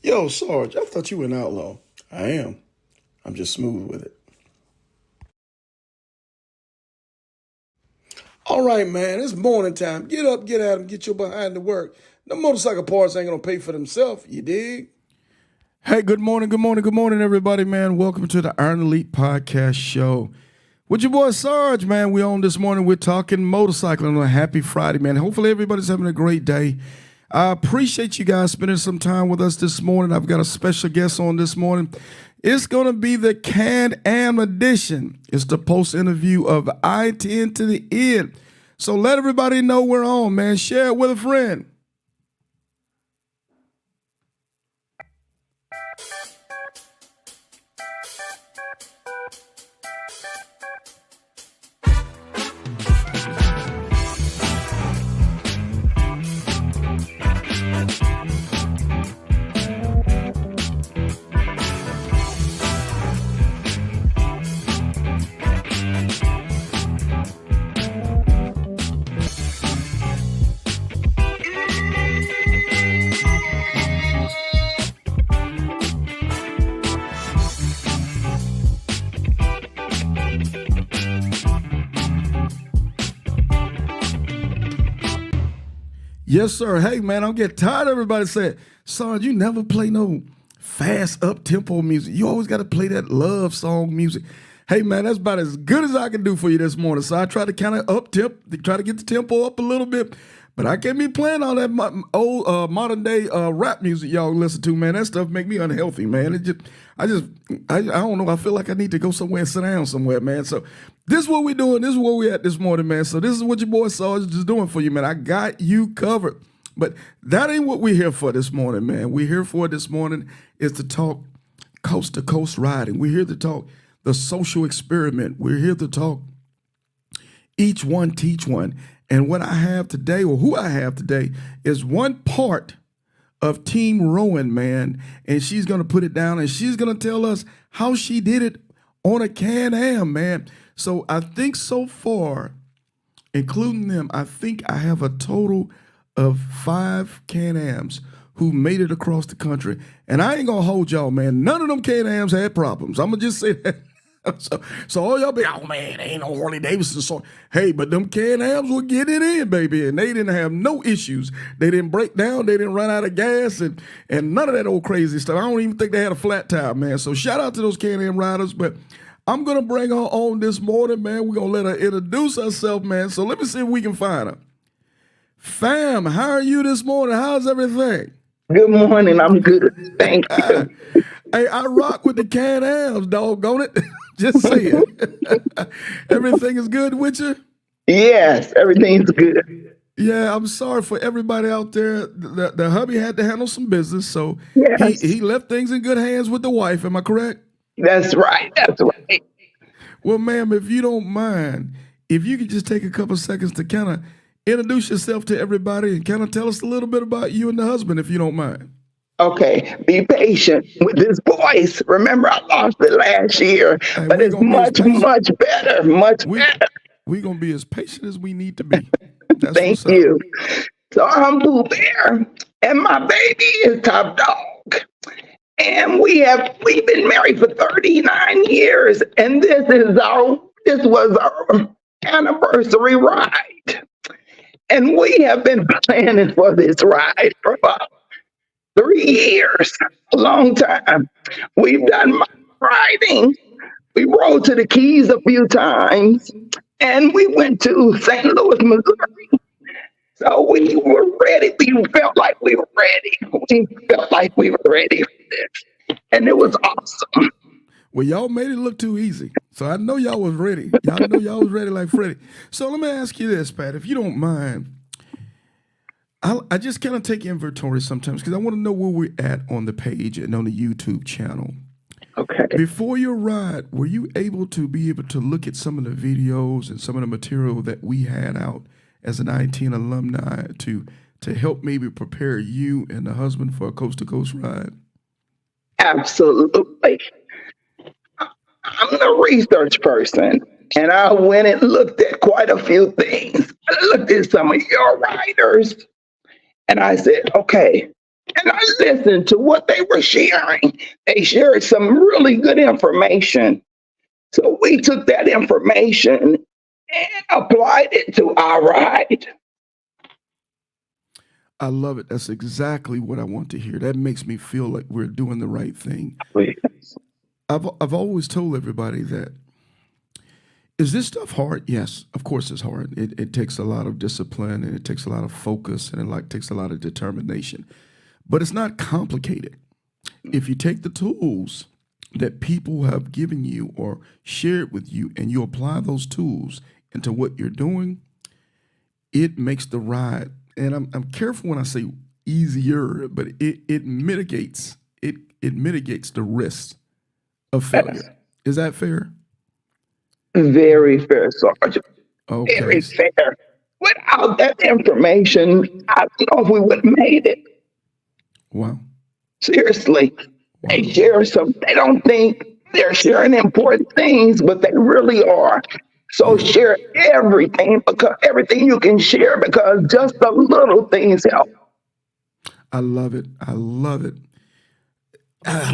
Yo, Sarge, I thought you were an outlaw. I am. I'm just smooth with it. All right, man, it's morning time. Get up, get at 'em, get your behind to work. The motorcycle parts ain't gonna pay for themselves, you dig? Hey, good morning, good morning, everybody, man. Welcome to the Iron Elite Podcast Show. With your boy Sarge, man. We on this morning. We're talking motorcycling on a happy Friday, man. Hopefully everybody's having a great day. I appreciate you guys spending some time with us this morning. I've got a special guest on this morning. It's going to be the Can-Am edition. It's the post-interview of I-10 to the end. So let everybody know we're on, man. Share it with a friend. Yes, sir. Hey, man, I'm getting tired of everybody saying, Sarge, you never play no fast up-tempo music. You always got to play that love song music. Hey, man, that's about as good as I can do for you this morning. So I try to kind of up-temp, try to get the tempo up a little bit. But I can't be playing all that old modern-day rap music y'all listen to, man. That stuff make me unhealthy, man. I don't know. I feel like I need to go somewhere and sit down somewhere, man. So this is what we're doing. This is where we at this morning, man. So this is what your boy Sarge is doing for you, man. I got you covered. But that ain't what we're here for this morning, man. We're here for this morning is to talk coast-to-coast riding. We're here to talk the social experiment. We're here to talk each one teach one. And what I have today, or who I have today, is one part of Team Rowan, man. And she's going to put it down, and she's going to tell us how she did it on a Can-Am, man. So I think so far, including them, I think I have a total of 5 Can-Ams who made it across the country. And I ain't going to hold y'all, man. None of them Can-Ams had problems. I'm going to just say that. So all y'all be, oh man, ain't no Harley Davidson song. Hey, but them Can-Ams were getting in, baby, and they didn't have no issues. They didn't break down, they didn't run out of gas, and none of that old crazy stuff. I don't even think they had a flat tire, man. So shout out to those Can-Am riders, but I'm gonna bring her on this morning, man. We're gonna let her introduce herself, man. So let me see if we can find her. Fam, how are you this morning? How's everything? Good morning. I'm good. Thank you. Hey, I rock with the Can-Ams, doggone it. Just say it. Everything is good with you? Yes, everything's good. Yeah, I'm sorry for everybody out there. The hubby had to handle some business, so Yes. he left things in good hands with the wife. Am I correct? That's right. That's right. Well, ma'am, if you don't mind, if you could just take a couple seconds to kind of introduce yourself to everybody and kind of tell us a little bit about you and the husband, if you don't mind. Okay, be patient with this voice. Remember, I lost it last year, Hey, but it's much better, much better. We're going to be as patient as we need to be. That's Thank you. So I'm Pooh Bear, and my baby is Top Dog. And we've been married for 39 years, and this was our anniversary ride. And we have been planning for this ride for about 3 years, a long time. We've done riding. We rode to the Keys a few times, and we went to St. Louis, Missouri. So we were ready. We felt like we were ready. We felt like we were ready for this, and it was awesome. Well, y'all made it look too easy. So I know y'all was ready. Y'all know y'all was ready like Freddie. So let me ask you this, Pat, if you don't mind. I just kind of take inventory sometimes because I want to know where we're at on the page and on the YouTube channel. Okay. Before your ride, were you able to look at some of the videos and some of the material that we had out as an I-10 alumni to help maybe prepare you and the husband for a coast-to-coast ride? Absolutely. I'm a research person, and I went and looked at quite a few things. I looked at some of your writers, and I said, okay, and I listened to what they were sharing. They shared some really good information. So we took that information and applied it to our ride. I love it. That's exactly what I want to hear. That makes me feel like we're doing the right thing. I've always told everybody that, is this stuff hard? Yes, of course it's hard. It takes a lot of discipline, and it takes a lot of focus, and takes a lot of determination. But it's not complicated. If you take the tools that people have given you or shared with you, and you apply those tools into what you're doing, it makes the ride. And I'm careful when I say easier, but it mitigates the risk of failure. Is that fair? Very fair, Sergeant. Okay. Very fair. Without that information, I don't know if we would have made it. Wow. Seriously. They share some, they don't think they're sharing important things, but they really are. So share everything, because everything you can share, because just the little things help. I love it. I love it.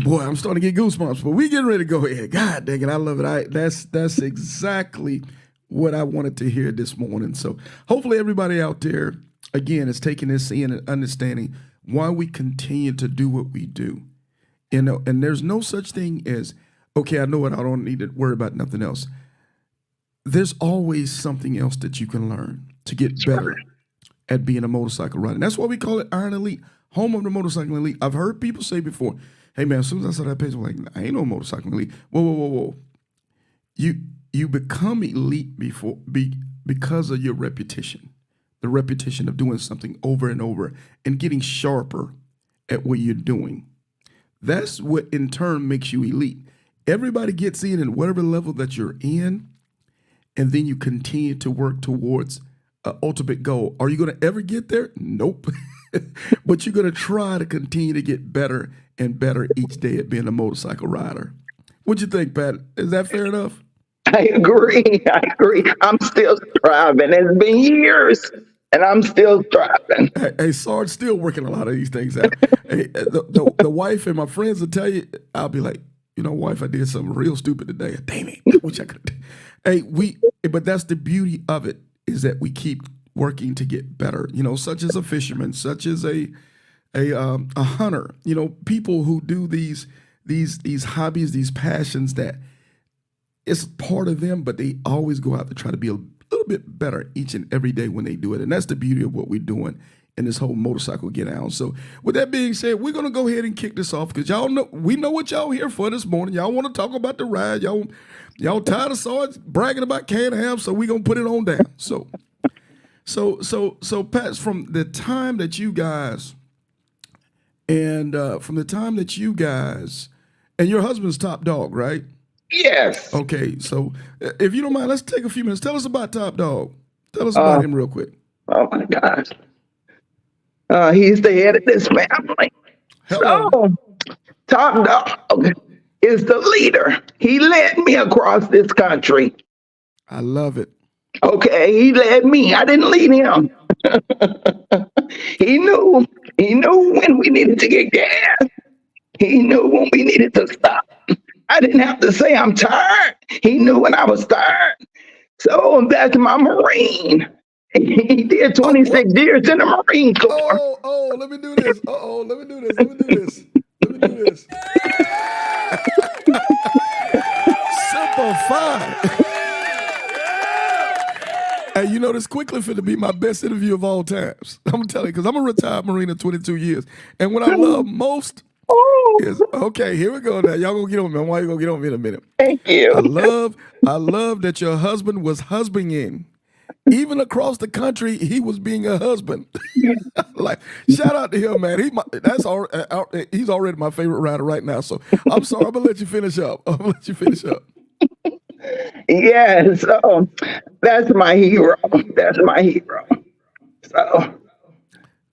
Boy, I'm starting to get goosebumps, but we getting ready to go ahead. God dang it, I love it. That's exactly what I wanted to hear this morning. So hopefully everybody out there, again, is taking this in and understanding why we continue to do what we do. You know, and there's no such thing as, okay, I know it, I don't need to worry about nothing else. There's always something else that you can learn to get better at being a motorcycle rider. And that's why we call it Iron Elite, home of the motorcycle elite. I've heard people say before, hey man, as soon as I saw that page, I'm like, I ain't no motorcycle elite. Whoa. You become elite because of your repetition, the repetition of doing something over and over and getting sharper at what you're doing. That's what in turn makes you elite. Everybody gets in whatever level that you're in, and then you continue to work towards an ultimate goal. Are you going to ever get there? Nope. But you're going to try to continue to get better and better each day at being a motorcycle rider. What'd you think, Pat? Is that fair enough? I agree. I'm still striving. It's been years, and I'm still striving. Hey, Sarge still working a lot of these things out. Hey, the wife and my friends will tell you, I'll be like, you know, wife, I did something real stupid today. Damn it. I wish I could. Hey, but that's the beauty of it, is that we keep working to get better, you know, such as a fisherman, such as a hunter, you know, people who do these hobbies, these passions that it's part of them, but they always go out to try to be a little bit better each and every day when they do it. And that's the beauty of what we're doing in this whole motorcycle get out. So with that being said, we're going to go ahead and kick this off, because y'all know, we know what y'all here for this morning. Y'all want to talk about the ride. Y'all tired of Sarge bragging about Can-Am, so we're going to put it on down. So Pat, from the time that you guys and your husband's Top Dog, right? Yes. Okay, so if you don't mind, let's take a few minutes. Tell us about Top Dog. Tell us about him real quick. Oh my gosh. He's the head of this family. Hello. So, Top Dog is the leader. He led me across this country. I love it. Okay, he led me. I didn't lead him. He knew when we needed to get gas. He knew when we needed to stop. I didn't have to say I'm tired. He knew when I was tired. So that's my Marine. He did 26 years in the Marine Corps. Let me do this. Let me do this. Simplify. Hey, you know, this quickly finna be my best interview of all times. I'm gonna tell you, because I'm a retired Marine of 22 years. And what I love most is, okay, here we go now. Y'all gonna get on me. Why you gonna get on me in a minute? Thank you. I love that your husband was husbanding. Even across the country, he was being a husband. Like, shout out to him, man. He's already my favorite rider right now. So I'm sorry, I'm gonna let you finish up. Yes, so that's my hero. So,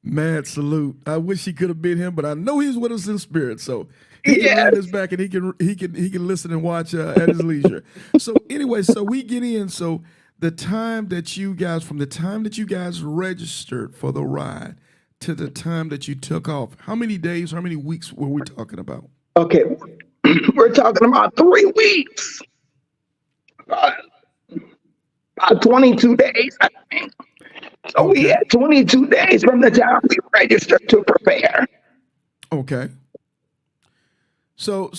mad salute. I wish he could have been him, but I know he's with us in spirit. So he can lean his back and he can listen and watch at his leisure. So anyway, so we get in. So from the time that you guys registered for the ride to the time that you took off, how many days, how many weeks were we talking about? Okay, we're talking about 3 weeks. Uh, about 22 days, I think. So we Okay. had 22 days from the time we registered to prepare. Okay. So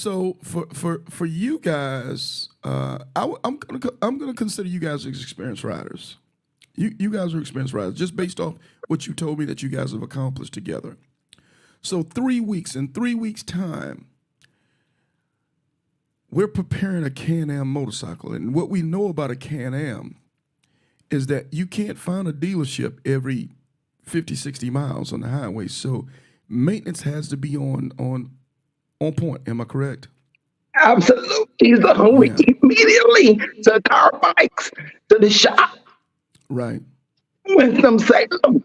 for you guys, I'm gonna consider you guys as experienced riders. You guys are experienced riders, just based off what you told me that you guys have accomplished together. So 3 weeks, in 3 weeks' time, we're preparing a Can-Am motorcycle. And what we know about a Can-Am is that you can't find a dealership every 50, 60 miles on the highway. So maintenance has to be on point. Am I correct? Absolutely. So we Yeah. immediately took our bikes to the shop, Right. Winston-Salem.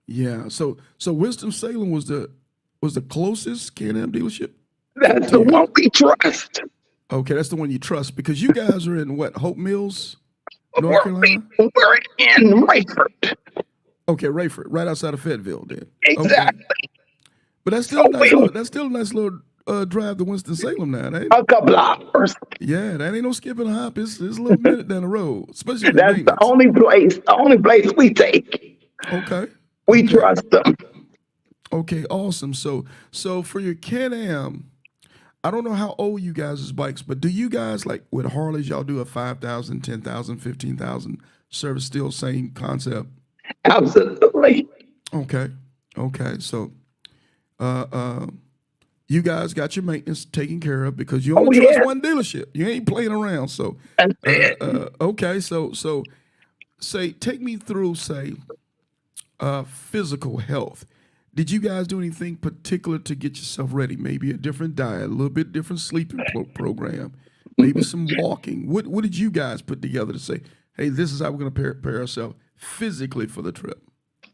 Yeah. So Winston-Salem was the closest Can-Am dealership That's to the you one guys? we trust. Okay, that's the one you trust because you guys are in what, Hope Mills, North We're, Carolina? we're in Rayford. Okay, Rayford, right outside of Fayetteville then. Okay. Exactly. But that's So still a nice we, little drive to Winston-Salem now, ain't it? a couple hours. Yeah, that ain't no skipping a hop. It's a little minute down the road, especially with That's maintenance. the only place we take. Okay. We Okay. trust them. Okay, awesome. So for your Can-Am, I don't know how old you guys' bikes, but do you guys, like with Harleys, y'all do a 5,000, 10,000, 15,000 service, still same concept? Absolutely. Okay. Okay. So you guys got your maintenance taken care of because you Oh, only trust yeah. one dealership. You ain't playing around. So That's it. okay. So say take me through physical health. Did you guys do anything particular to get yourself ready? Maybe a different diet, a little bit different sleeping program, maybe some walking. What did you guys put together to say, hey, this is how we're going to prepare ourselves physically for the trip?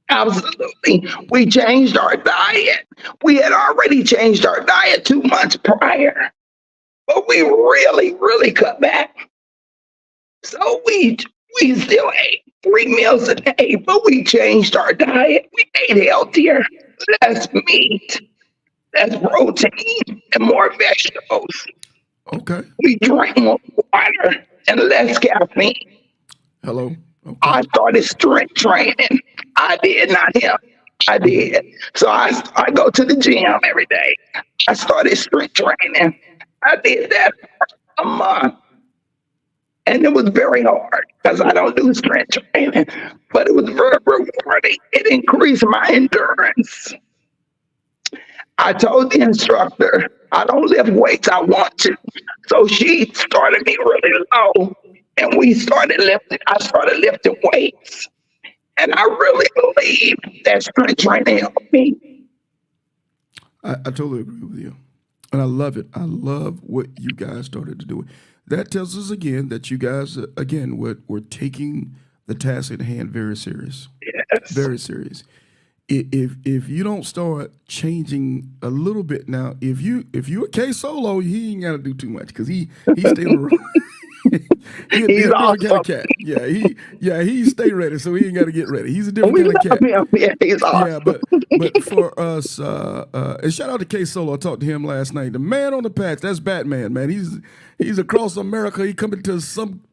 Absolutely. We changed our diet. We had already changed our diet 2 months prior, but we really, really cut back. So we still ate 3 meals a day, but we changed our diet. We ate healthier, less meat, less protein, and more vegetables. Okay. We drank more water and less caffeine. Hello. Okay. I started strength training. I did, not him. I did. So I go to the gym every day. I started strength training. I did that for a month. And it was very hard because I don't do strength training, but it was very rewarding. It increased my endurance. I told the instructor, I don't lift weights, I want to. So she started me really low and I started lifting weights. And I really believe that strength training helped me. I totally agree with you. And I love it. I love what you guys started to do. That tells us again that you guys, again, were taking the task at hand very serious. Yes. Very serious. If you don't start changing a little bit now, if you're K Solo, he ain't got to do too much because he stay on the road. He's a different awesome. kind of cat. He stay ready, so he ain't got to get ready. He's a different We kind of love cat. him. Yeah, he's awesome. Yeah, but for us, and shout out to K Solo. I talked to him last night. The man on the patch, that's Batman, man. He's across America. He coming to some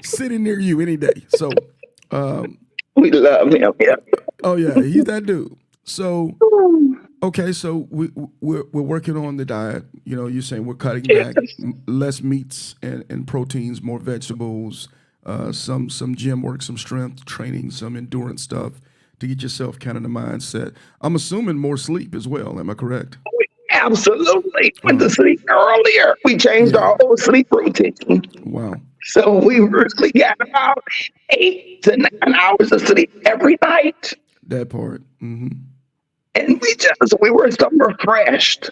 city near you any day. So, We love him. Yeah. oh yeah, he's that dude. So, okay, so we're working on the diet. You know, you're saying we're cutting back less meats and proteins, more vegetables, some gym work, some strength training, some endurance stuff to get yourself kind of the mindset. I'm assuming more sleep as well. Am I correct? We absolutely went to sleep earlier. We changed Yeah. our whole sleep routine. Wow. So we really got about 8 to 9 hours of sleep every night. That part. And we were so refreshed.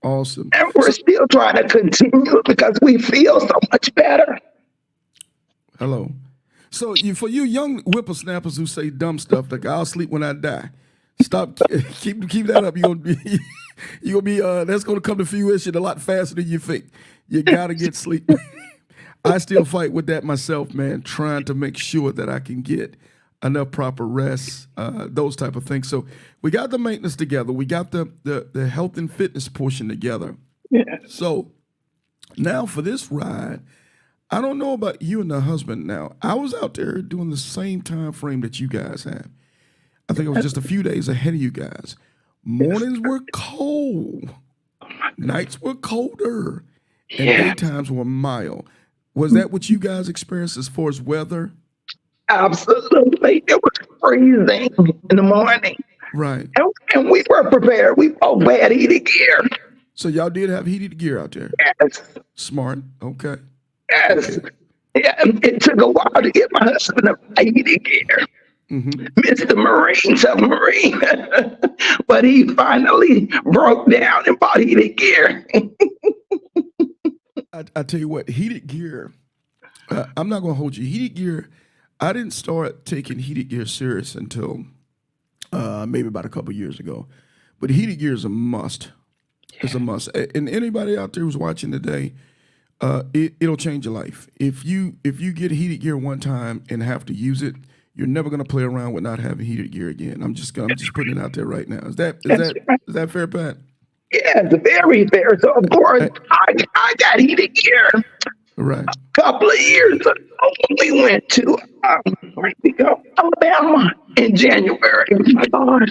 Awesome. And we're still trying to continue because we feel so much better. Hello. So for you young whippersnappers who say dumb stuff like "I'll sleep when I die," stop. Keep that up. You're gonna be that's gonna come to fruition a lot faster than you think. You gotta get sleep. I still fight with that myself, man. Trying to make sure that I can get enough proper rest, those type of things. So we got the maintenance together. We got the health and fitness portion together. Yeah. So now for this ride, I don't know about you and the husband now. I was out there doing the same time frame that you guys have. I think it was just a few days ahead of you guys. Mornings were cold. Nights were colder. And Yeah. daytimes were mild. Was that what you guys experienced as far as weather? Absolutely. It was freezing in the morning. Right. And we were prepared. We both had heated gear. So y'all did have heated gear out there. Yes. Smart. Okay. Yes. Yeah. It took a while to get my husband to buy heated gear. Mr. Marine, submarine. But he finally broke down and bought heated gear. I tell you what, heated gear, I'm not going to hold you. Heated gear, I didn't start taking heated gear serious until maybe about a couple years ago. But heated gear is a must. It's a must. And anybody out there who's watching today, it'll change your life. If you get heated gear one time and have to use it, you're never going to play around with not having heated gear again. I'm just putting it out there right now. Is that fair, Pat? Yeah, it's very fair. So of course I got heated gear Right. a couple of years ago when we went to where did we go? Alabama in January. Oh my God.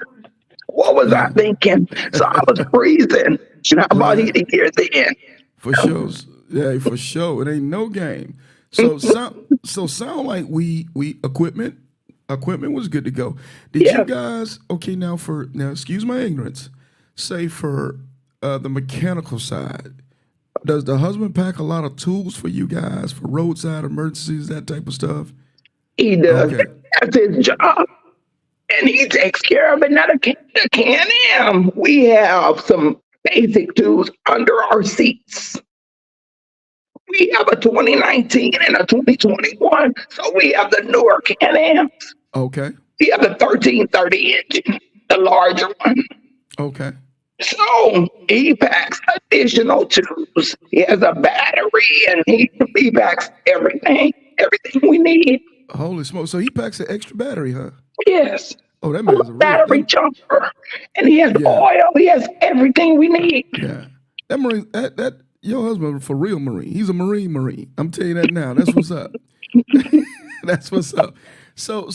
What was I thinking? So I was freezing and I bought heated gear then. For sure. Yeah, for sure. It ain't no game. So sound like we equipment was good to go. Did Yeah. you guys now excuse my ignorance, say for the mechanical side, does the husband pack a lot of tools for you guys for roadside emergencies, that type of stuff? He does. Okay. That's his job. And he takes care of it. Now the Can-Am, we have some basic tools under our seats. We have a 2019 and a 2021. So we have the newer Can-Ams. Okay. We have the 1330 engine, the larger one. Okay. So he packs additional tools. He has a battery and he packs everything we need. Holy smoke. So he packs an extra battery, huh? Yes. Oh, that man's a battery jumper. And he has oil. He has everything we need. Yeah. That Marine, that your husband for real Marine. He's a Marine. I'm telling you that now. That's what's up. That's what's up. So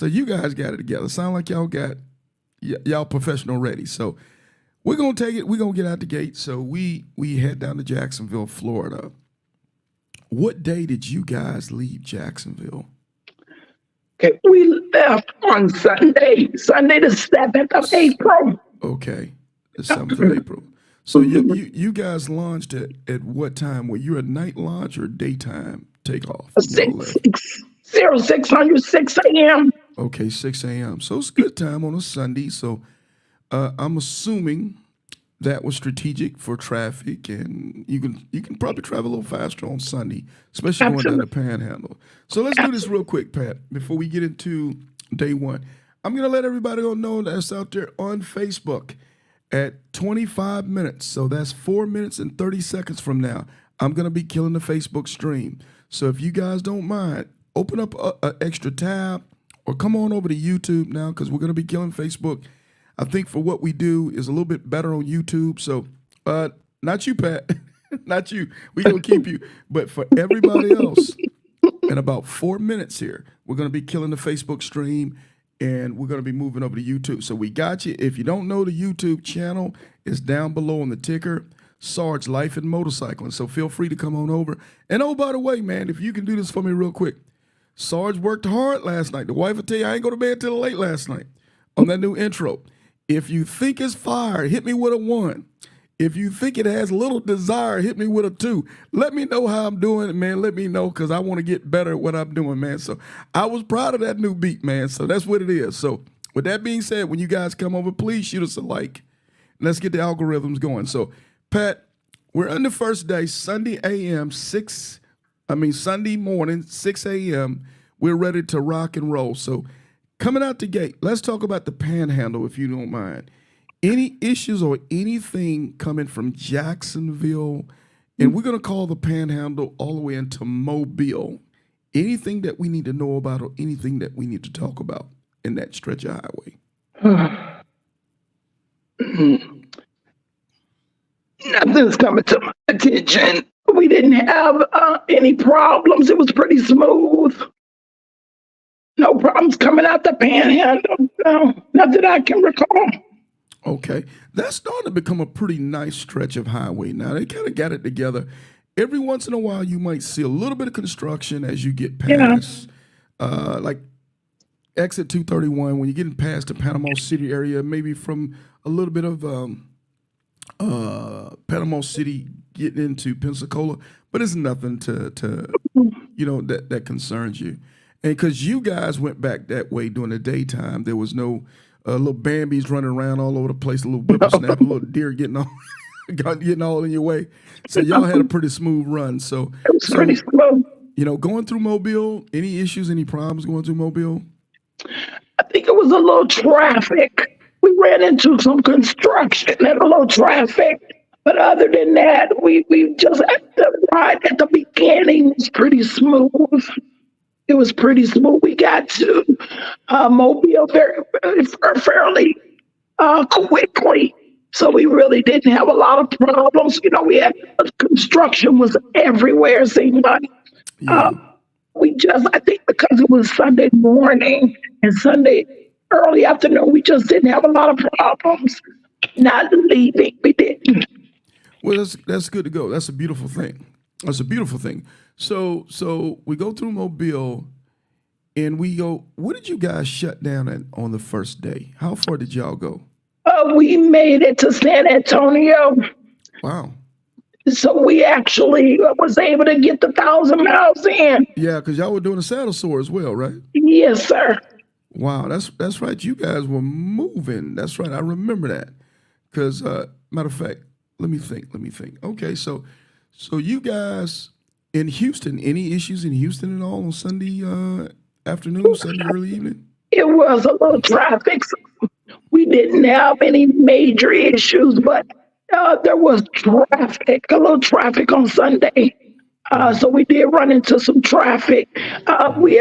you guys got it together. Sound like y'all got y'all professional ready. So we're gonna take it. We're gonna get out the gate. So we head down to Jacksonville, Florida. What day did you guys leave Jacksonville? Okay, we left on Sunday the 7th of April. Okay, the 7th of April. So you guys launched at what time? Were you a night launch or daytime takeoff? 6 a.m. Okay, 6 a.m. So it's good time on a Sunday. So I'm assuming that was strategic for traffic, and you can probably travel a little faster on Sunday, especially going down the Panhandle. So let's do this real quick, Pat, before we get into day one. I'm gonna let everybody know that's out there on Facebook at 25 minutes. So that's 4 minutes and 30 seconds from now. I'm gonna be killing the Facebook stream. So if you guys don't mind, open up an extra tab or come on over to YouTube now, because we're gonna be killing Facebook. I think for what we do is a little bit better on YouTube. So not you, Pat, not you. We gonna keep you. But for everybody else, in about 4 minutes here, we're gonna be killing the Facebook stream and we're gonna be moving over to YouTube. So we got you. If you don't know, the YouTube channel is down below on the ticker, Sarge Life and Motorcycling. So feel free to come on over. And oh, by the way, man, if you can do this for me real quick, Sarge worked hard last night. The wife will tell you I ain't go to bed till late last night on that new intro. If you think it's fire, hit me with a 1. If you think it has little desire, hit me with a 2. Let me know how I'm doing, man. Let me know, because I want to get better at what I'm doing, man. So I was proud of that new beat, man. So that's what it is. So with that being said, when you guys come over, please shoot us a like. Let's get the algorithms going. So, Pat, we're on the first day, Sunday morning, 6 a.m. We're ready to rock and roll. So coming out the gate, let's talk about the Panhandle, if you don't mind. Any issues or anything coming from Jacksonville, and we're going to call the Panhandle all the way into Mobile. Anything that we need to know about or anything that we need to talk about in that stretch of highway? Nothing's coming to my attention. We didn't have any problems. It was pretty smooth. No problems coming out the panhandle. No, not that I can recall. Okay. That's starting to become a pretty nice stretch of highway now. They kind of got it together. Every once in a while, you might see a little bit of construction as you get Yeah. past, like exit 231, when you're getting past the Panama City area, maybe from a little bit of Panama City getting into Pensacola, but it's nothing to that concerns you. And because you guys went back that way during the daytime, there was no little Bambies running around all over the place, a little whippersnapper, a little deer getting all getting all in your way. So y'all had a pretty smooth run. So It was pretty smooth. going through Mobile, any issues, any problems going through Mobile? I think it was a little traffic. We ran into some construction and a little traffic. But other than that, we just had the ride at the beginning was pretty smooth. It was pretty smooth. We got to Mobile fairly quickly. So we really didn't have a lot of problems. We had construction was everywhere, it seemed like. Yeah. I think because it was Sunday morning and Sunday early afternoon, we just didn't have a lot of problems not leaving. We didn't. Well, that's good to go. That's a beautiful thing. That's a beautiful thing. So we go through Mobile, and we go. What did you guys shut down on the first day? How far did y'all go? We made it to San Antonio. Wow. So we actually was able to get the 1,000 miles in. Yeah, because y'all were doing a saddle sore as well, right? Yes, sir. Wow, that's right. You guys were moving. That's right. I remember that. Because matter of fact, let me think. Okay, so you guys in Houston, any issues in Houston at all on Sunday afternoon, Sunday early evening? It was a little traffic. So we didn't have any major issues, but there was traffic, a little traffic on Sunday. So we did run into some traffic. We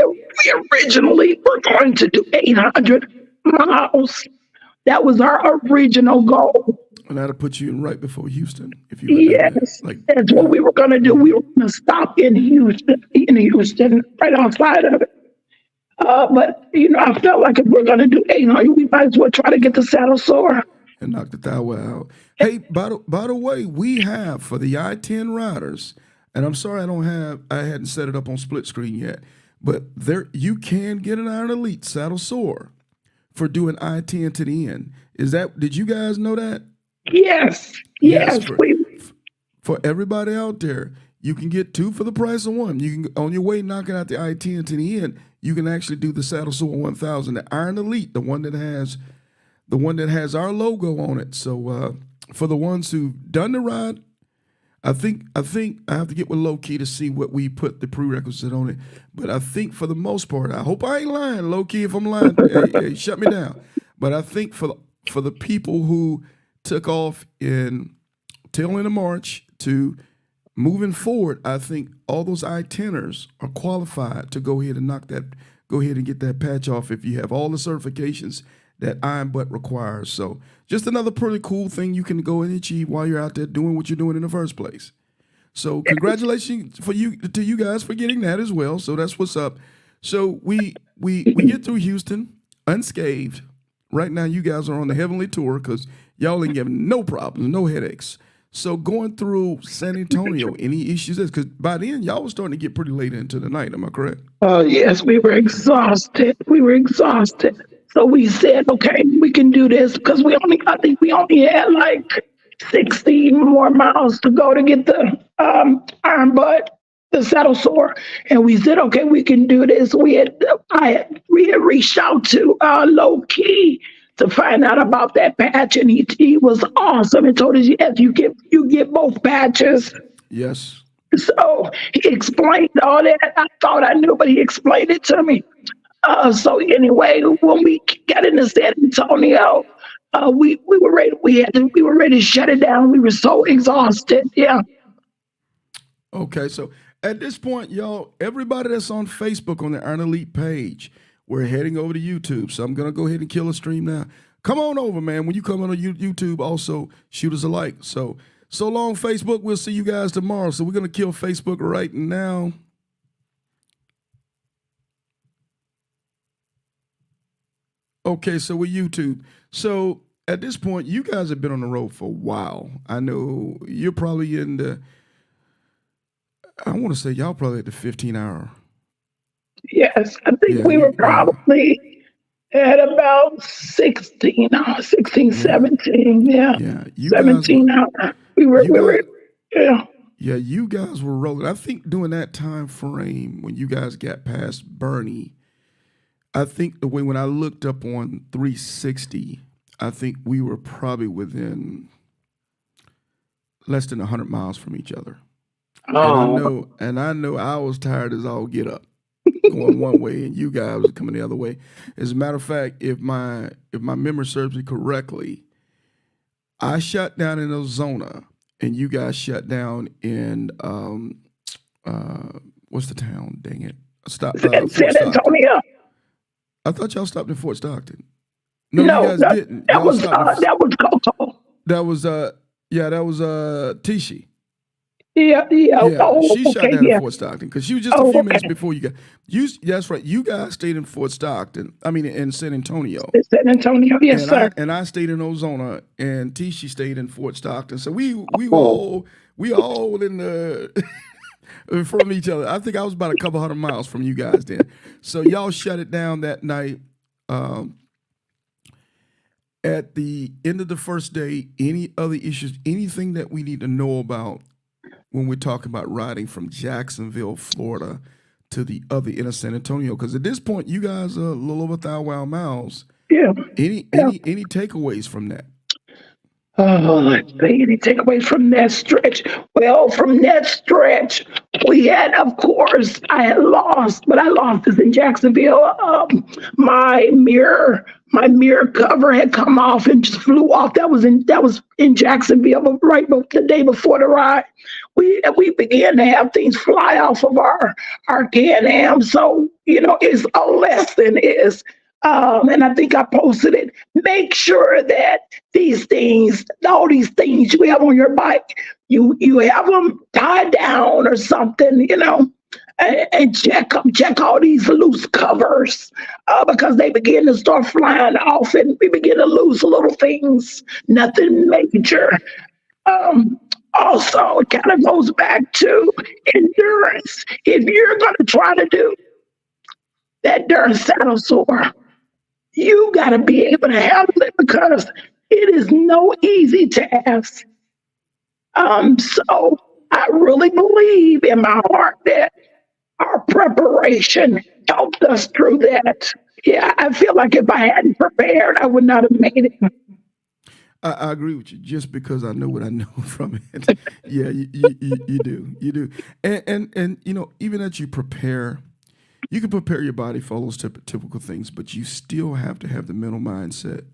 originally were going to do 800 miles. That was our original goal. And that'll put you in right before Houston if you Yes, that's what we were going to do. We were going to stop in Houston, right outside of it. But I felt like if we're going to do 800, we might as well try to get the saddle sore. And knock the thigh out. Hey, by the way, we have for the I-10 riders, and I'm sorry I hadn't set it up on split screen yet, but you can get an Iron Elite saddle sore for doing I-10 to the end. Did you guys know that? Yes. For everybody out there, you can get two for the price of one. You can, on your way knocking out the I-10 to the end, you can actually do the saddle sore 1000, the Iron Elite, the one that has our logo on it. So for the ones who've done the ride, I think I have to get with Low Key to see what we put the prerequisite on it. But I think for the most part, I hope I ain't lying, Low Key. If I'm lying, hey, shut me down. But I think for the people who took off in tail end of March to moving forward, I think all those I-10ers are qualified to go ahead and get that patch off if you have all the certifications that Iron Butt requires. So just another pretty cool thing you can go and achieve while you're out there doing what you're doing in the first place. So congratulations to you guys for getting that as well. So that's what's up. So we get through Houston unscathed. Right now you guys are on the heavenly tour because y'all ain't giving no problems, no headaches. So going through San Antonio, any issues? Because by then y'all was starting to get pretty late into the night. Am I correct? Oh yes, we were exhausted. So we said, okay, we can do this because I think we only had like 60 more miles to go to get the Iron Butt, the saddle sore. And we said, okay, we can do this. We had reached out to Low Key to find out about that patch, and he was awesome and told us, yes, you get both patches. Yes. So he explained all that. I thought I knew, but he explained it to me. So anyway, when we got into San Antonio, we were ready. We were ready to shut it down. We were so exhausted. Yeah. Okay, so at this point, y'all, everybody that's on Facebook on the Iron Elite page, we're heading over to YouTube. So I'm gonna go ahead and kill a stream now. Come on over, man. When you come on YouTube, also shoot us a like. So long, Facebook. We'll see you guys tomorrow. So we're gonna kill Facebook right now. Okay, so with YouTube. So at this point, you guys have been on the road for a while. I know you're probably in the, I want to say y'all probably at the 15-hour. Yes, I think we were probably at about 16, 17. Yeah. Yeah. You 17 guys hours. We were, yeah. Yeah, you guys were rolling. I think during that time frame when you guys got past Bernie, I think the way when I looked up on 360, I think we were probably within less than 100 miles from each other. Oh. And I know I was tired as all get up, going one way, and you guys were coming the other way. As a matter of fact, if my memory serves me correctly, I shut down in Arizona, and you guys shut down in what's the town? Dang it! San Antonio. I thought y'all stopped in Fort Stockton. No, you guys didn't. That was Coco. That was Tishi. Yeah. Oh, she shut down in Fort Stockton because she was just a few minutes before you got. That's right. You guys stayed in Fort Stockton. I mean, in San Antonio. San Antonio, yes, sir. And I stayed in Ozona, and Tishi stayed in Fort Stockton. So we all in the from each other. I think I was about a couple hundred miles from you guys then. So y'all shut it down that night. At the end of the first day, any other issues, anything that we need to know about when we're talking about riding from Jacksonville, Florida to the other end of San Antonio? Because at this point, you guys are a little over 1,000 miles. Yeah. Any takeaways from that? Oh, let's see, any takeaways from that stretch? Well, from that stretch, we had, of course, I had lost, but I lost this in Jacksonville. My mirror cover had come off and just flew off. That was in Jacksonville, right the day before the ride. We began to have things fly off of our Can-Am. So, it's a lesson is, and I think I posted it. Make sure that all these things you have on your bike, you have them tied down or something, and check all these loose covers because they begin to start flying off and we begin to lose little things, nothing major. Also, it kind of goes back to endurance. If you're going to try to do that darn saddle sore, you got to be able to handle it because it is no easy task. So I really believe in my heart that our preparation helped us through that. Yeah, I feel like if I hadn't prepared, I would not have made it. I agree with you just because I know what I know from it. Yeah, you do. And even as you prepare, you can prepare your body for all those typical things, but you still have to have the mental mindset.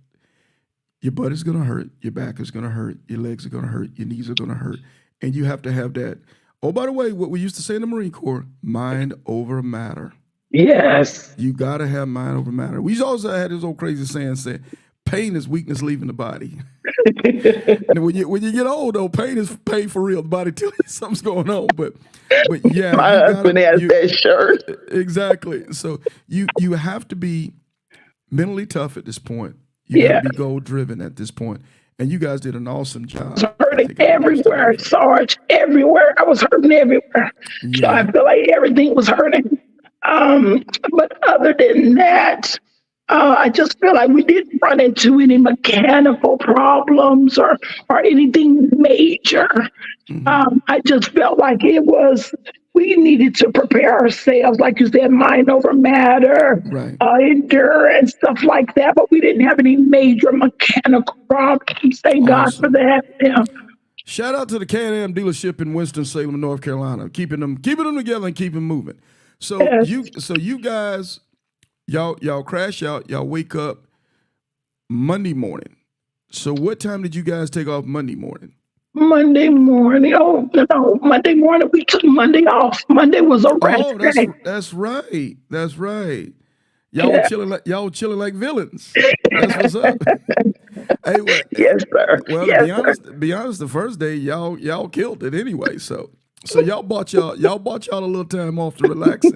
Your butt is going to hurt. Your back is going to hurt. Your legs are going to hurt. Your knees are going to hurt. And you have to have that. Oh, by the way, what we used to say in the Marine Corps, mind over matter. Yes. You got to have mind over matter. We also had this old crazy saying said, pain is weakness leaving the body. And when you get old, though, pain is pain for real. The body tells you something's going on. But yeah. My husband has that shirt. Exactly. So you have to be mentally tough at this point. You have to be goal driven at this point. And you guys did an awesome job. I was hurting everywhere, Sarge, everywhere. I was hurting everywhere. Yeah. So I feel like everything was hurting. But other than that, I just feel like we didn't run into any mechanical problems or anything major. Mm-hmm. I just felt like we needed to prepare ourselves, like you said, mind over matter, right. Endurance, stuff like that. But we didn't have any major mechanical problems. Thank God for that. Yeah. Shout out to the Can-Am dealership in Winston-Salem, North Carolina, keeping them together and keeping moving. So you guys, y'all crash out, y'all wake up Monday morning. So what time did you guys take off Monday morning? Monday morning. Oh no, Monday morning we took Monday off. Monday was a rest Oh, day. that's right. That's right. Y'all were Yeah. chilling like villains. That's what's up. Hey, Yes, sir. well, to Yes, sir. be honest, the first day y'all killed it anyway. So y'all bought y'all a little time off to relax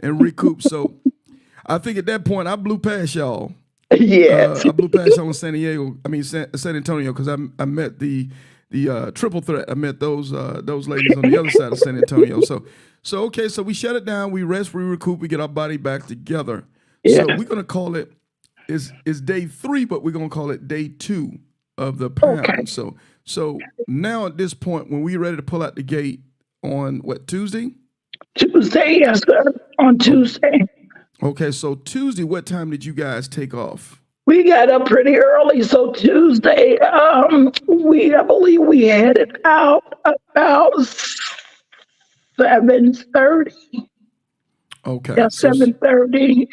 and recoup. So I think at that point I blew past y'all. Yes. I blew past y'all in San Diego. I mean San Antonio because I met the triple threat. I met those ladies on the other side of San Antonio. So okay, so we shut it down. We rest, we recoup, we get our body back together. Yeah. So we're gonna call it is day 3, but we're gonna call it day 2 of the pound. Okay. So now at this point, when we ready to pull out the gate on what, Tuesday? Tuesday, yes, sir. On Tuesday. Okay, so Tuesday, what time did you guys take off? We got up pretty early, so Tuesday, I believe we headed out about 7:30. Okay, Yeah, 7:30.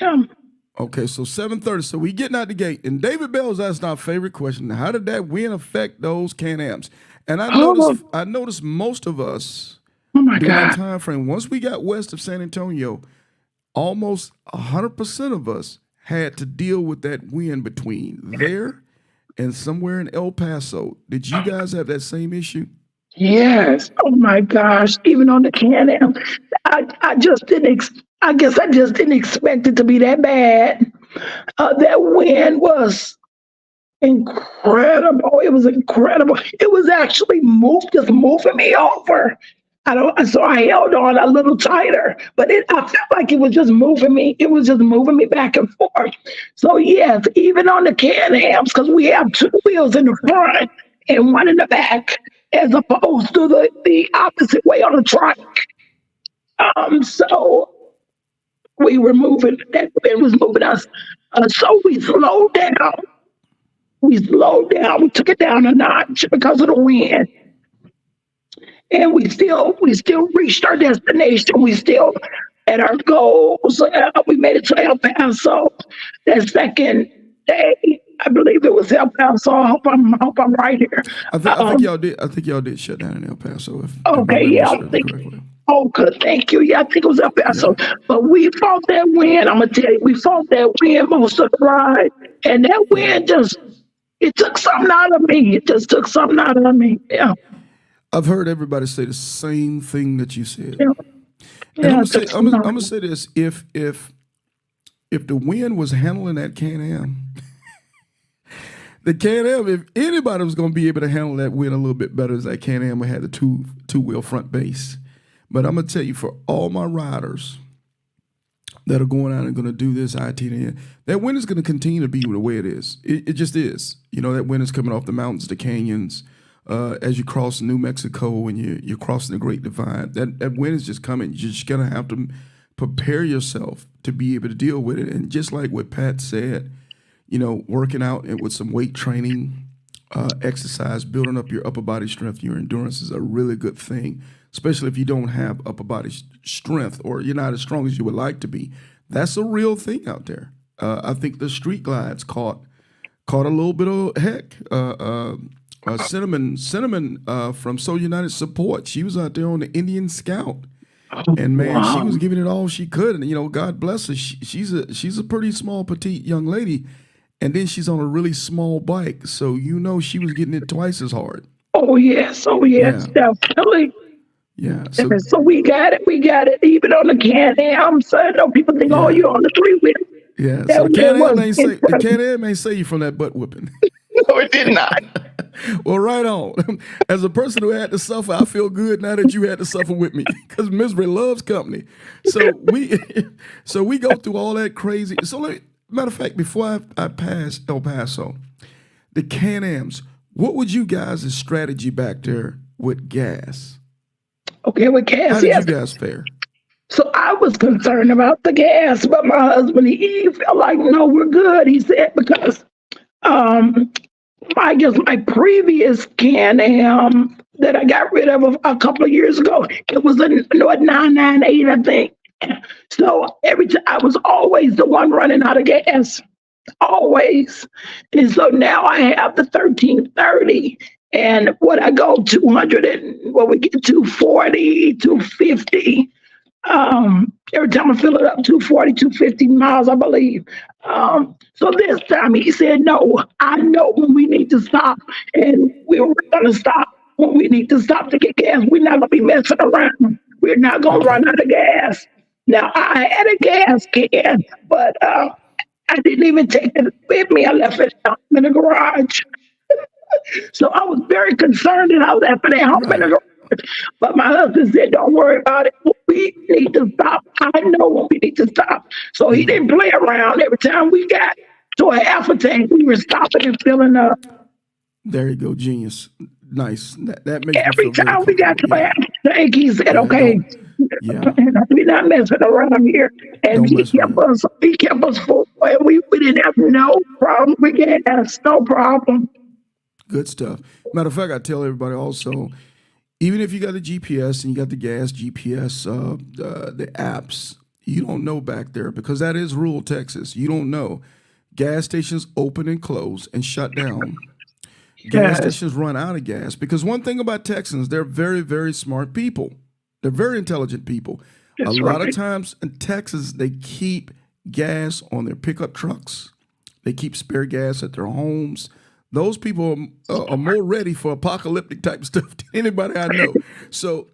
Okay, so 7:30. So we getting out the gate. And David Bell's asked our favorite question. How did that win affect those Can-Ams? And I noticed most of us Oh my during that God. time frame, once we got west of San Antonio, almost 100% of us had to deal with that wind between there and somewhere in El Paso. Did you guys have that same issue? Yes. Oh my gosh. Even on the Can-Am, I just didn't. I guess I just didn't expect it to be that bad. That wind was incredible. It was incredible. It was actually just moving me over. So I held on a little tighter, but I felt like it was just moving me. It was just moving me back and forth. So yes, even on the Can-Ams, because we have 2 wheels in the front and 1 in the back, as opposed to the opposite way on the truck. So we were moving. That wind was moving us. So we slowed down. We slowed down. We took it down a notch because of the wind, and we still reached our destination. We still at our goals. We made it to El Paso that second day. I believe it was El Paso. I hope I'm right here. I think y'all did. I think y'all did shut down in El Paso, if my Okay, memory yeah, I serves think. correctly. Oh, good, thank you. Yeah, I think it was El Yeah. Paso. But we fought that wind. I'm gonna tell you, we fought that wind most of the ride, and that wind it took something out of me. It just took something out of me. Yeah, I've heard everybody say the same thing that you said. yeah, And yeah. It took I'm something out of gonna me. say this: if the wind was handling that Can-Am, the Can-Am, if anybody was gonna be able to handle that wind a little bit better, is that Can-Am had the two wheel front base. But I'm gonna tell you, for all my riders that are going out and going to do this I-10, that wind is going to continue to be the way it is. It just is. You know, that wind is coming off the mountains, the canyons, as you cross New Mexico and you're crossing the Great Divide. That wind is just coming. You're just going to have to prepare yourself to be able to deal with it. And just like what Pat said, you know, working out and with some weight training, exercise, building up your upper body strength, your endurance is a really good thing, especially if you don't have upper body strength or you're not as strong as you would like to be. That's a real thing out there. I think the street glides caught a little bit of heck. Cinnamon from Soul United Support. She was out there on the Indian Scout, and man, she was giving it all she could. And you know, God bless her. She's a pretty small, petite young lady, and then she's on a really small bike, so you know she was getting it twice as hard. Oh yes, definitely. Yeah. So we got it. Even on the Can-Am, so I know people think, oh, Yeah. you're on the 3-wheel. Yeah. That So the wind was Can-Am ain't save you from that butt whipping. No, it did not. Well, right on. As a person who had to suffer, I feel good now that you had to suffer with me, because misery loves company. So we go through all that crazy. So matter of fact, before I pass El Paso, the Can-Ams, what would you guys' strategy back there with gas? Okay, with gas, How did yes. you guys fare? So I was concerned about the gas, but my husband, he felt like, no, we're good. He said, because I guess my previous Can-Am that I got rid of a couple of years ago, it was a 998, I think. So every time I was always the one running out of gas, always. And so now I have the 1330, And what I go 200 and what we get 240, 250. Every time I fill it up, 240, 250 miles, I believe. So this time he said, no, I know when we need to stop, and we're going to stop when we need to stop to get gas. We're not going to be messing around. We're not going to Okay. run out of gas. Now, I had a gas can, but I didn't even take it with me. I left it out in the garage. So I was very concerned and I left it at home in the Right. garage. But my husband said, don't worry about it. We need to stop. I know when we need to stop. So he didn't play around. Every time we got to a half a tank, we were stopping and filling up. There you go, genius. Nice. That makes me Every feel very time we got comfortable. to a Yeah. half a tank, he said, Yeah. okay, Yeah. we're not messing around here. And Don't mess around. he kept us full. And we didn't have no problem with gas, no problem. Good stuff. Matter of fact, I tell everybody also, even if you got the GPS and you got the gas GPS, the apps, you don't know back there because that is rural Texas. You don't know. Gas stations open and close and shut down. Gas Yes, stations run out of gas because one thing about Texans, they're very, very smart people. They're very intelligent people. A that's lot of right. times in Texas, they keep gas on their pickup trucks. They keep spare gas at their homes. Those people are more ready for apocalyptic type stuff than anybody I know. So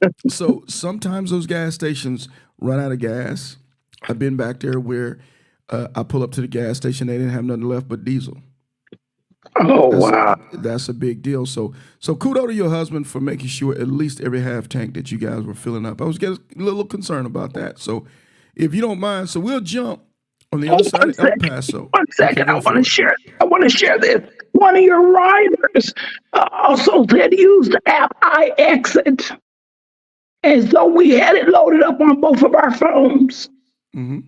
sometimes those gas stations run out of gas. I've been back there where I pull up to the gas station, they didn't have nothing left but diesel. Oh, That's wow. that's a big deal. So kudos to your husband for making sure at least every half tank that you guys were filling up. I was getting a little concerned about that. So if you don't mind, so we'll jump on the Oh, other side one of El second. Paso. One Okay, second. I go want to for it. share. I want to share this. One of your riders also said use the app I-Exit. And so we had it loaded up on both of our phones. Hmm.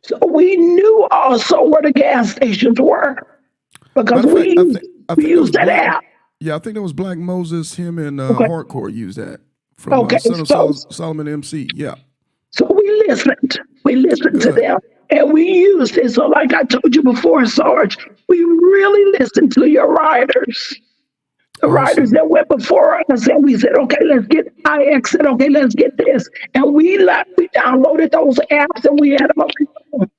So we knew also where the gas stations were because Matter of fact, I we think that was used that Black. app. Yeah, I think that was Black Moses. Him and Okay. Hardcore used that from Okay. Son of So Solomon MC. Yeah, So we listened. We listened to good, them and we used it. So, like I told you before, Sarge, we really listened to your riders, the riders awesome. that went before us. And we said, okay, let's get I-Exit. Okay, let's get this. And we downloaded those apps and we had them on our phone.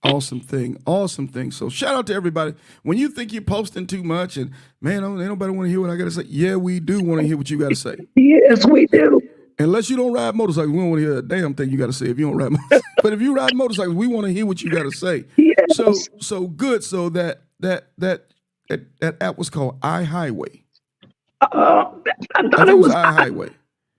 Awesome thing. Awesome thing. So shout out to everybody. When you think you're posting too much and man, ain't nobody want to hear what I got to say. Yeah, we do want to hear what you got to say. Yes, we do. Unless you don't ride motorcycles, we don't want to hear a damn thing you got to say if you don't ride motorcycles. But if you ride motorcycles, we want to hear what you got to say. Yes. So good. So that app was called iHighway. Uh, I I thought think it it was was iHighway.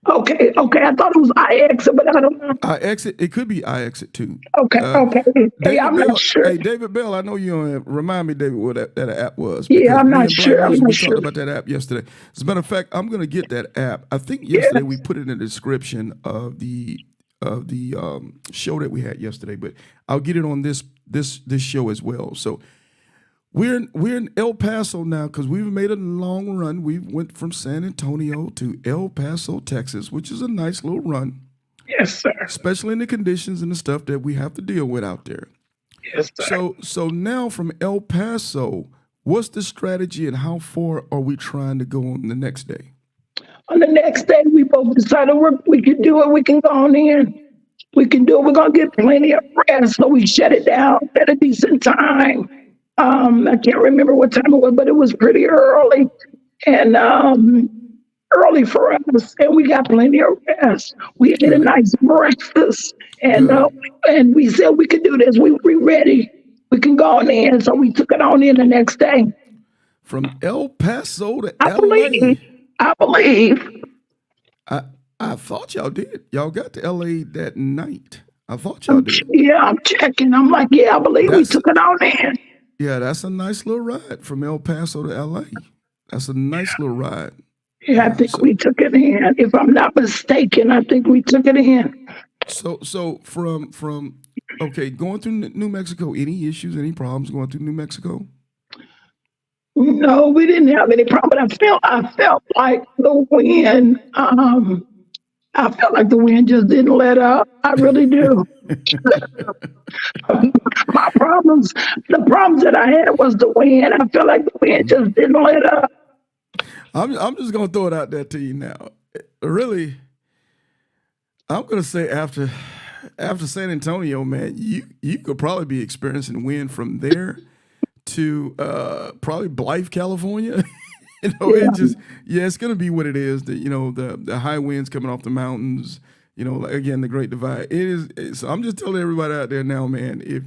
okay. Okay, I thought it was I-Exit, but I don't know. iExit. It could be iExit too. Okay. Uh, Okay. Hey, David I'm not Bell. sure. Hey, David Bell. I know you don't remind me, David, what that app was Yeah, because I'm me not and Black sure. I'm Moses not we sure. talked about that app yesterday. As a matter of fact, I'm gonna get that app. I think yesterday we Yes. put it in the description of the show that we had yesterday, but I'll get it on this show as well. So we're in El Paso now because we've made a long run. We went from San Antonio to El Paso, Texas, which is a nice little run, Yes, sir. especially in the conditions and the stuff that we have to deal with out there. Yes, sir. So now from El Paso, what's the strategy and how far are we trying to go on the next day? On the next day, we both decided we can do it. We can go on in. We can do it. We're going to get plenty of rest. So we shut it down at a decent time. I can't remember what time it was, but it was pretty early and early for us. And we got plenty of rest. We ate a Good, nice breakfast good. and we said we could do this. We ready. We can go on in. So we took it on in the next day. From El Paso to I believe. LA. I believe. I I thought y'all did. Y'all got to LA that night. I thought y'all did. Yeah, I'm checking. I'm like, yeah, I believe we That's took it on in. yeah, that's a nice little ride from El Paso to LA. That's a nice little ride. Yeah, I think So we took it in. If I'm not mistaken, I think we took it in. so from okay, going through New Mexico, any issues, any problems going through New Mexico? No, we didn't have any problem. But I felt like the wind. I felt like the wind just didn't let up. I really do. The problems that I had was the wind. I felt like the wind just didn't let up. I'm just gonna throw it out there to you now. Really, I'm gonna say after San Antonio, man, you could probably be experiencing wind from there to probably Blythe, California. It just it's gonna be what it is. The high winds coming off the mountains. Like, again, the Great Divide. So I'm just telling everybody out there now, man. If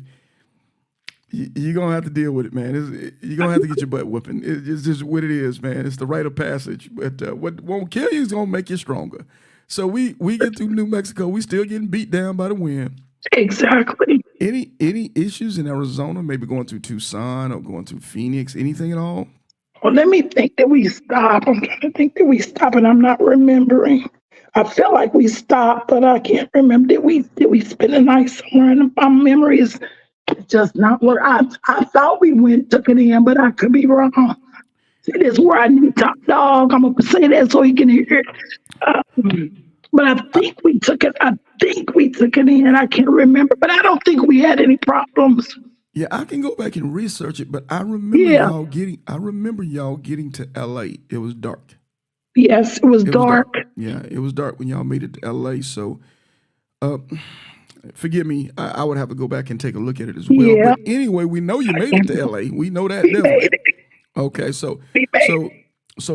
you're gonna have to deal with it, man. You're gonna have to get your butt whooping. It's just what it is, man. It's the rite of passage. But what won't kill you is gonna make you stronger. So we get through New Mexico. We still getting beat down by the wind. Exactly. Any issues in Arizona? Maybe going through Tucson or going through Phoenix? Anything at all? Well, let me think that we stopped. I'm trying to think that we stopped, and I'm not remembering. I felt like we stopped, but I can't remember. Did we spend a night somewhere? And my memory is just not what I thought we took it in, but I could be wrong. See, this is where I need Top Dog. I'm gonna say that so he can hear it. But I think we took it. I think we took it in. I can't remember, but I don't think we had any problems. Yeah, I can go back and research it, but I remember y'all getting to LA. It was dark. Yes, it was dark. Yeah, it was dark when y'all made it to LA. So forgive me, I would have to go back and take a look at it as well. Yeah. But anyway, we know you made it to LA. We know that definitely. Okay, so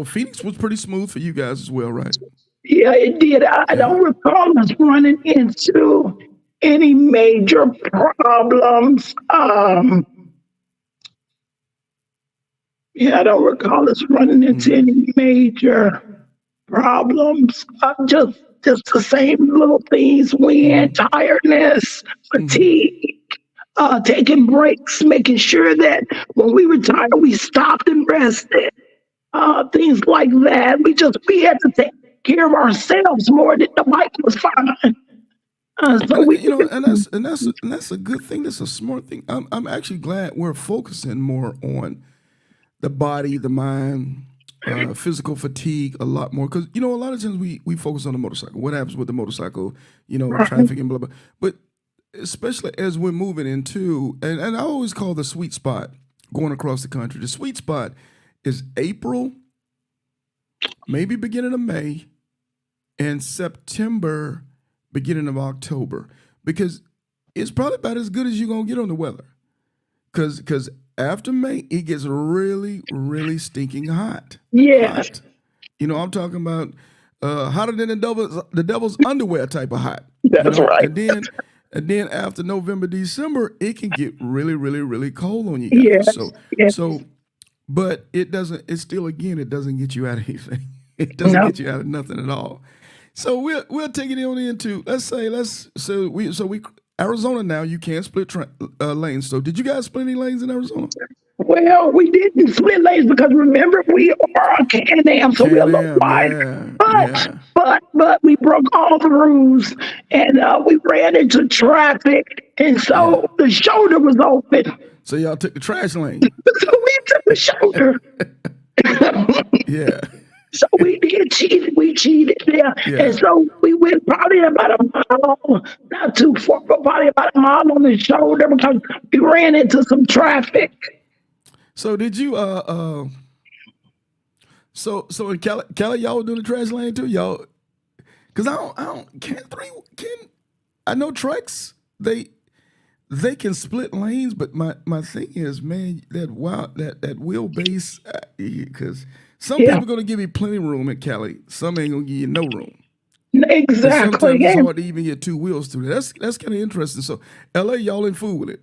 Phoenix was pretty smooth for you guys as well, right? Yeah, it did. I don't recall us running into any major problems. I don't recall us running into any major problems. Just the same little things: wind, tiredness, fatigue, taking breaks, making sure that when we retired, we stopped and rested. Things like that. We had to take care of ourselves more than the bike was fine. And that's a good thing. That's a smart thing. I'm actually glad we're focusing more on the body, the mind, physical fatigue a lot more, because a lot of times we focus on the motorcycle. What happens with the motorcycle? Traffic and blah blah. But especially as we're moving into, and I always call the sweet spot going across the country. The sweet spot is April, maybe beginning of May, and September, beginning of October, because it's probably about as good as you're gonna get on the weather. Because after May, it gets really, really stinking hot. Yes. Hot. I'm talking about hotter than the devil's underwear type of hot. That's right. And then after November, December, it can get really, really, really cold on you guys. Yes. But it doesn't. It doesn't get you out of anything. It doesn't get you out of nothing at all. So we'll take it on into Arizona now. You can't split lanes. So did you guys split any lanes in Arizona? Well, we didn't split lanes because remember we are a Can-Am, so we're a little wider. But we broke all the rules and we ran into traffic, and so the shoulder was open. So y'all took the trash lane. So we took the shoulder. Yeah. So we did cheat. We cheated there. Yeah. And so we went probably about a mile, not too far, but probably about a mile on the shoulder because we ran into some traffic. So did you so in Cali y'all were doing the trash lane too? Y'all, because I know trucks, they can split lanes, but my thing is, man, that wheelbase, because some people are gonna give you plenty of room at Cali, some ain't gonna give you no room. Exactly. Sometimes it's hard to even get two wheels through there. That's kind of interesting. So LA, y'all in fool with it.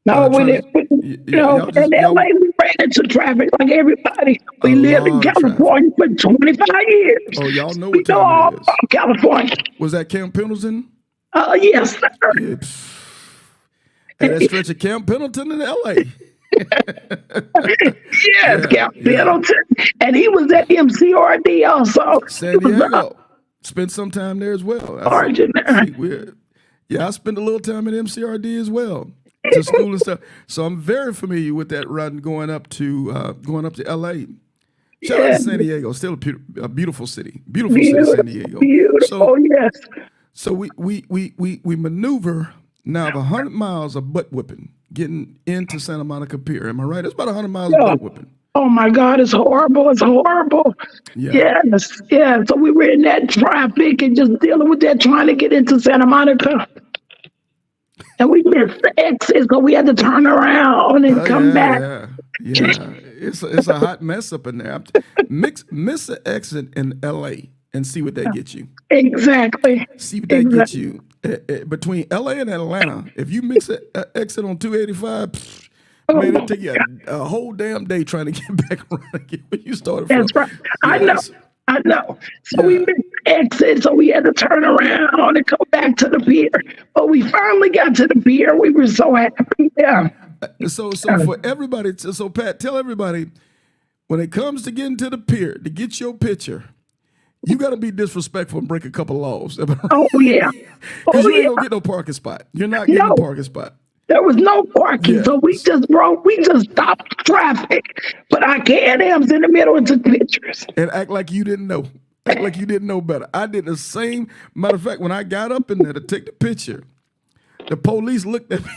No, we didn't. In LA, we ran into traffic like everybody. We lived in California for 25 years. Oh, y'all know what time it is. California. Was that Camp Pendleton? Yes, sir. And that stretch of Camp Pendleton in LA. Yes, Camp Pendleton. And he was at MCRD also. San Diego. Spent some time there as well. I spent a little time at MCRD as well. To school and stuff, so I'm very familiar with that run going up to LA. Shout out to San Diego, still a beautiful city, city, San Diego. Beautiful, yes. So we maneuver now of 100 miles of butt whipping, getting into Santa Monica Pier. Am I right? It's about 100 miles of butt whipping. Oh my God, it's horrible. It's horrible. Yeah. Yes, yeah. So we were in that traffic and just dealing with that, trying to get into Santa Monica. And we missed the exit, so we had to turn around and Oh come yeah, back. yeah, yeah. It's a hot mess up in there. Miss the exit in L.A. and see what that gets you. Exactly. See what that gets Exactly. you. Between L.A. and Atlanta, if you mix an exit on 285, man, it'll take you a whole damn day trying to get back around again where you started from. That's right. I know. Yes. I know. So we Yeah. missed the exit, so we had to turn around and go back to the pier. But we finally got to the pier. We were so happy. Yeah. So for everybody, so Pat, tell everybody when it comes to getting to the pier to get your picture, you got to be disrespectful and break a couple laws. Oh yeah. Because Oh you ain't yeah. gonna get no parking spot. You're not getting a No. parking spot. There was no parking, so we Yes. just stopped traffic. But our Can-Ams in the middle and took pictures. And act like you didn't know. Act like you didn't know better. I did the same. Matter of fact, when I got up in there to take the picture, the police looked at me.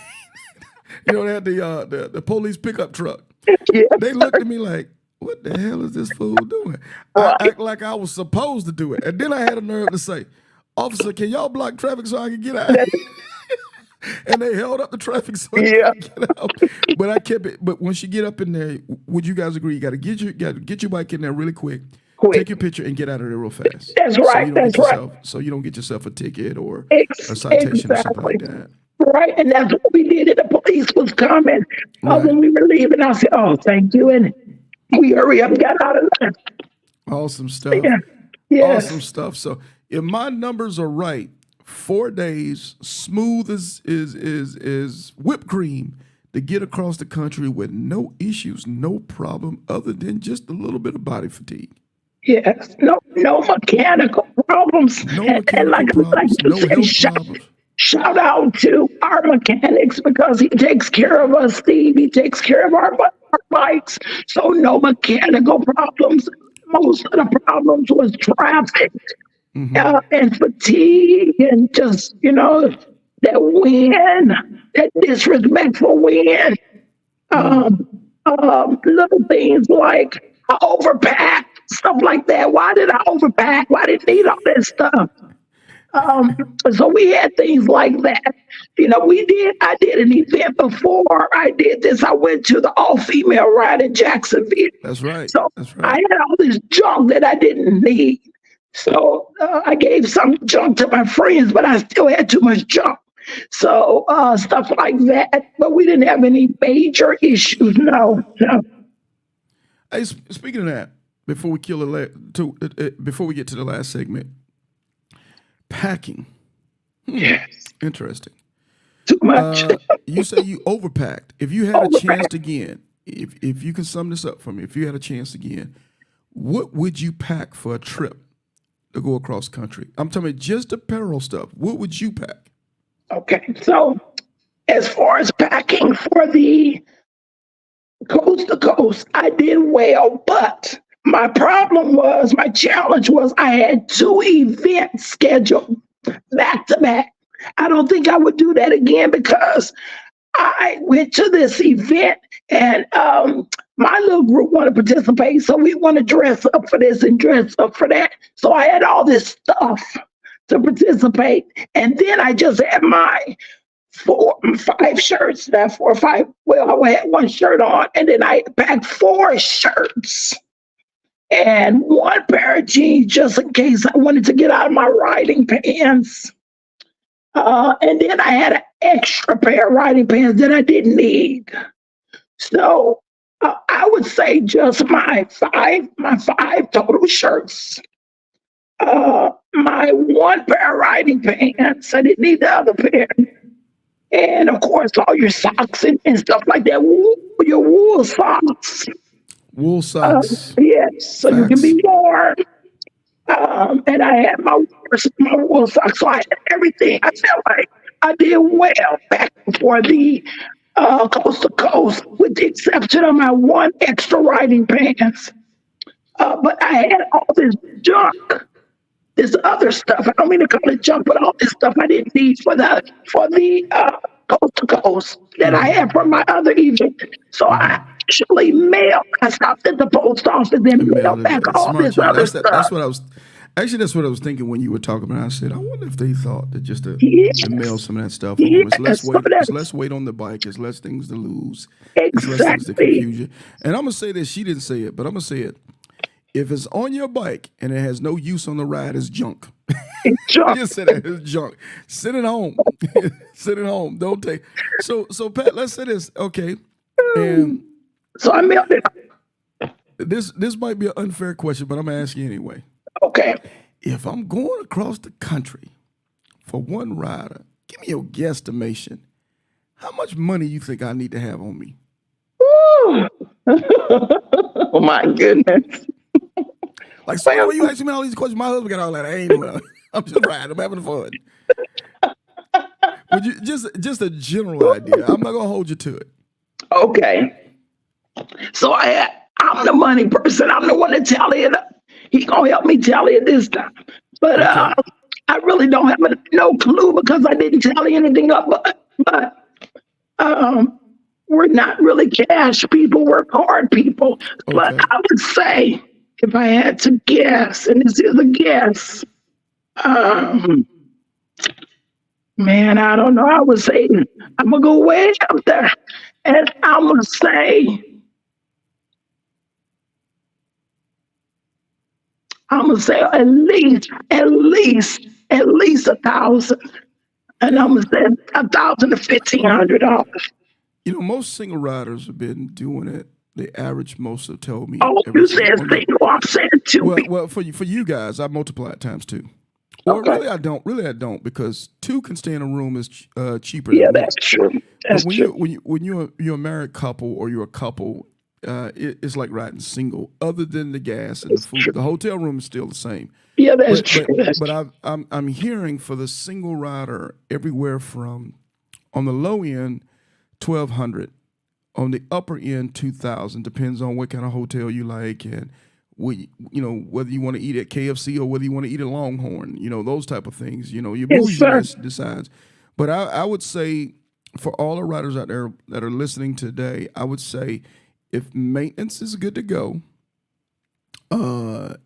You know, they had the police pickup truck. Yes, They looked at me like, what the hell is this fool doing? I act like I was supposed to do it. And then I had a nerve to say, officer, can y'all block traffic so I can get out? And they held up the traffic so I Yeah. could get out. But I kept it. But once you get up in there, would you guys agree? You got to get your bike in there really quick, take your picture, and get out of there real fast. That's So right. you don't That's get right. yourself, so you don't get yourself a ticket or a citation or something Exactly. like that. Right. And that's what we did. And the police was coming Right. when we were leaving. I said, oh, thank you. And we hurry up and got out of there. Awesome stuff. Yeah. Yes. Awesome stuff. So if my numbers are right, 4 days, smooth is whipped cream to get across the country with no issues, no problem, other than just a little bit of body fatigue. Yes. No mechanical problems. No And mechanical like problems, to no say, health problems. shout out to our mechanics because he takes care of us, Steve. He takes care of our bikes. So no mechanical problems. Most of the problems was traffic and fatigue and just, that wind, that disrespectful wind. Little things like I overpacked, stuff like that. Why did I overpack? Why did I need all that stuff? So we had things like that. I did an event before I did this. I went to the all-female ride in Jacksonville. That's right. So That's I right. had all this junk that I didn't need. So I gave some junk to my friends, but I still had too much junk. So stuff like that. But we didn't have any major issues. No. Hey, speaking of that, before we before we get to the last segment, packing. Yes. Interesting. Too much. You say you overpacked. If you had a Overpacked. chance again, if you can sum this up for me, if you had a chance again, what would you pack for a trip to go across country? I'm talking about just apparel stuff. What would you pack? Okay. So as far as packing for the coast to coast, I did well, but my challenge was I had 2 events scheduled back to back. I don't think I would do that again because I went to this event and my little group want to participate. So we want to dress up for this and dress up for that. So I had all this stuff to participate. And then I just had my 5 shirts, not 4 or 5. Well, I had 1 shirt on and then I packed 4 shirts and 1 pair of jeans just in case I wanted to get out of my riding pants. And then I had an extra pair of riding pants that I didn't need. So I would say just my 5 total shirts, my 1 pair of riding pants. I didn't need the other pair. And of course, all your socks and stuff like that. Your wool socks. Wool socks. Yes, so you can Facts. be warm. And I had my wool socks, so I had everything. I felt like I did well back for the coast to coast, with the exception of my 1 extra riding pants. But I had all this junk, this other stuff. I don't mean to call it junk, but all this stuff I didn't need for the coast to coast that I had from my other event. So I actually mailed. I stopped at the post office and And mailed mailed back it. all Smart this job. other That's stuff. what I was. Actually, that's what I was thinking when you were talking about it. I said, I wonder if they thought that just Yes, to mail some of that stuff home. It's less yes. So weight. It's that's less weight on the bike. It's less things to lose. It's less things to exactly confuse you. And I'm gonna say this. She didn't say it, but I'm gonna say it. If it's on your bike and it has no use on the ride, it's junk. it's junk. Just say that it's junk. Send it home. Send it home. Don't take. So Pat, let's say this. Okay, and So I mailed it. this might be an unfair question, but I'm gonna ask you anyway. Okay. If I'm going across the country for one rider, give me your guesstimation. How much money you think I need to have on me? Woo. Oh my goodness. Like, so Well, when you asking me all these questions, my husband got all that. I ain't doing it. I'm just riding. I'm having fun. Would you just a general idea? I'm not gonna hold you to it. okay. So I'm the money person. I'm the one to tally it up. He gonna help me tally it this time. But Okay. I really don't have no clue because I didn't tally anything up. But we're not really cash people. We're card people. But Okay. I would say if I had to guess, and this is a guess, um, man, I don't know. I would say I'm gonna go way up there, and I'm gonna say. I'm gonna say at least 1,000, and I'm gonna say 1,000 to $1,500. You know, most single riders have been doing it. The average most have told me Oh, every you single said one. single. I'm saying two people. Well, for you guys, I multiply it times two. Or Okay, really, I don't. Really, I don't because two can stay in a room is cheaper yeah, than one. that's true. But That's true. when you're a married couple or you're a couple, it's like riding single. Other than the gas and the That's food, true. the hotel room is still the same. Yeah, that's But true. but That's but true. I'm hearing for the single rider everywhere from on the low end 1,200, on the upper end 2,000. Depends on what kind of hotel you like and whether you want to eat at KFC or whether you want to eat at Longhorn. Those type of things. Your Yes, sir. bouginess decides. But I would say for all the riders out there that are listening today, I would say if maintenance is good to go,